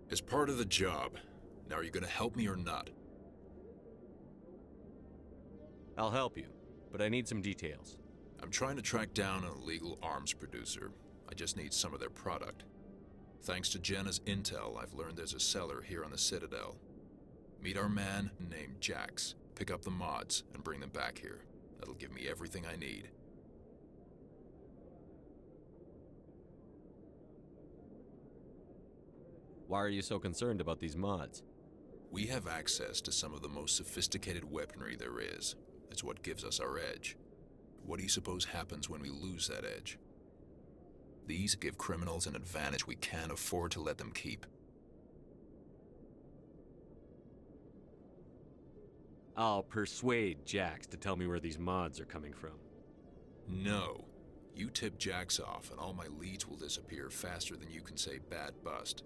S13: As part of the job. Now are you gonna help me or not?
S3: I'll help you, but I need some details.
S13: I'm trying to track down an illegal arms producer. I just need some of their product. Thanks to Jenna's intel, I've learned there's a seller here on the Citadel. Meet our man named Jax, pick up the mods, and bring them back here. That'll give me everything I need.
S3: Why are you so concerned about these mods?
S13: We have access to some of the most sophisticated weaponry there is. It's what gives us our edge. What do you suppose happens when we lose that edge? These give criminals an advantage we can't afford to let them keep.
S3: I'll persuade Jax to tell me where these mods are coming from.
S13: No. You tip Jax off and all my leads will disappear faster than you can say bad bust.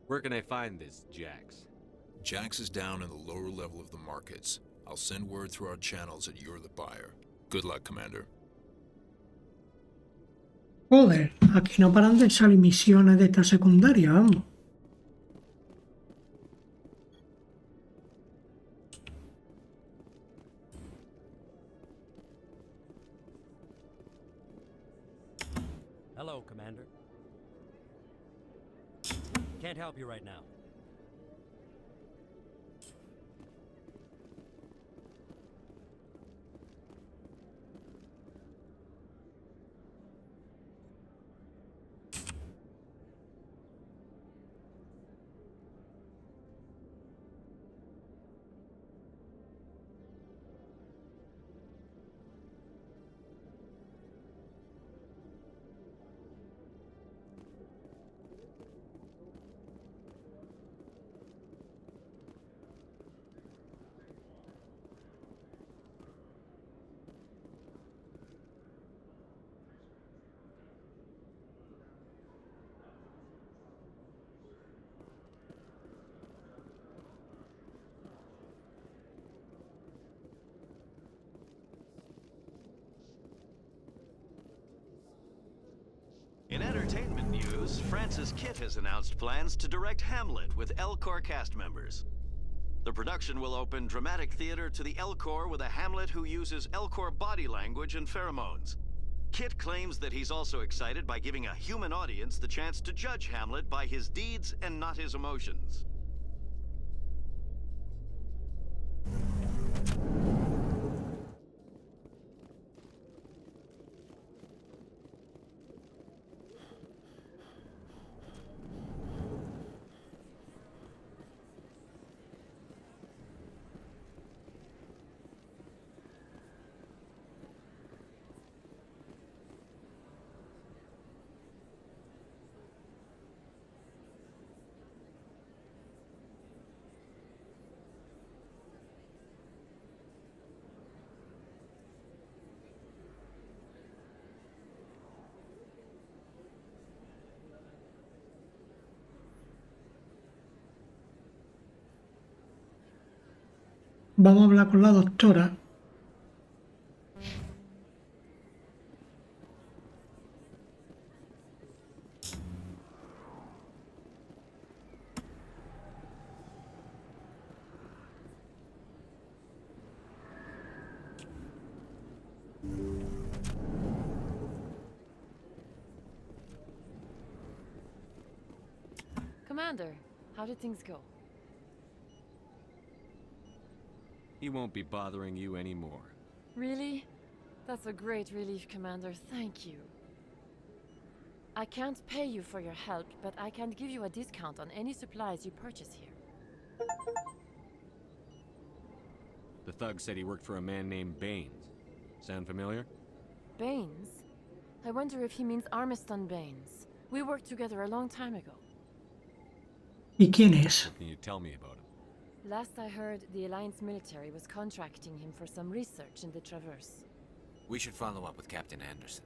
S3: Where can I find this Jax?
S13: Jax is down in the lower level of the markets. I'll send word through our channels that you're the buyer. Good luck, Commander.
S1: Joder, aquí no paran de salir misiones de esta secundaria, vamos.
S16: Hello, Commander. Can't help you right now.
S8: In entertainment news, Francis Kitt has announced plans to direct Hamlet with Elcor cast members. The production will open dramatic theater to the Elcor with a Hamlet who uses Elcor body language and pheromones. Kitt claims that he's also excited by giving a human audience the chance to judge Hamlet by his deeds and not his emotions.
S1: Vamos a hablar con la doctora.
S10: Commander, how did things go?
S3: He won't be bothering you anymore.
S10: Really? That's a great relief, Commander. Thank you. I can't pay you for your help, but I can give you a discount on any supplies you purchase here.
S3: The thug said he worked for a man named Baines. Sound familiar?
S10: Baines? I wonder if he means Armiston Baines. We worked together a long time ago.
S1: ¿Y quién es?
S3: What can you tell me about him?
S10: Last I heard, the Alliance military was contracting him for some research in the Traverse.
S14: We should follow up with Captain Anderson.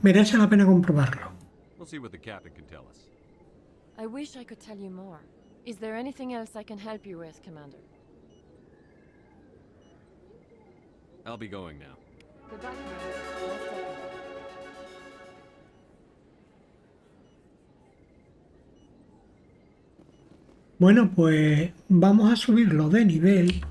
S1: Merece la pena comprobarlo.
S3: We'll see what the captain can tell us.
S10: I wish I could tell you more. Is there anything else I can help you with, Commander?
S3: I'll be going now.
S10: Goodbye, Commander. Nice talking.
S1: Bueno, pues vamos a subirlo de nivel.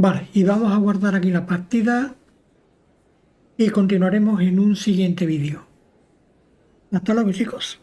S1: Vale, y vamos a guardar aquí la partida y continuaremos en un siguiente vídeo. Hasta luego, chicos.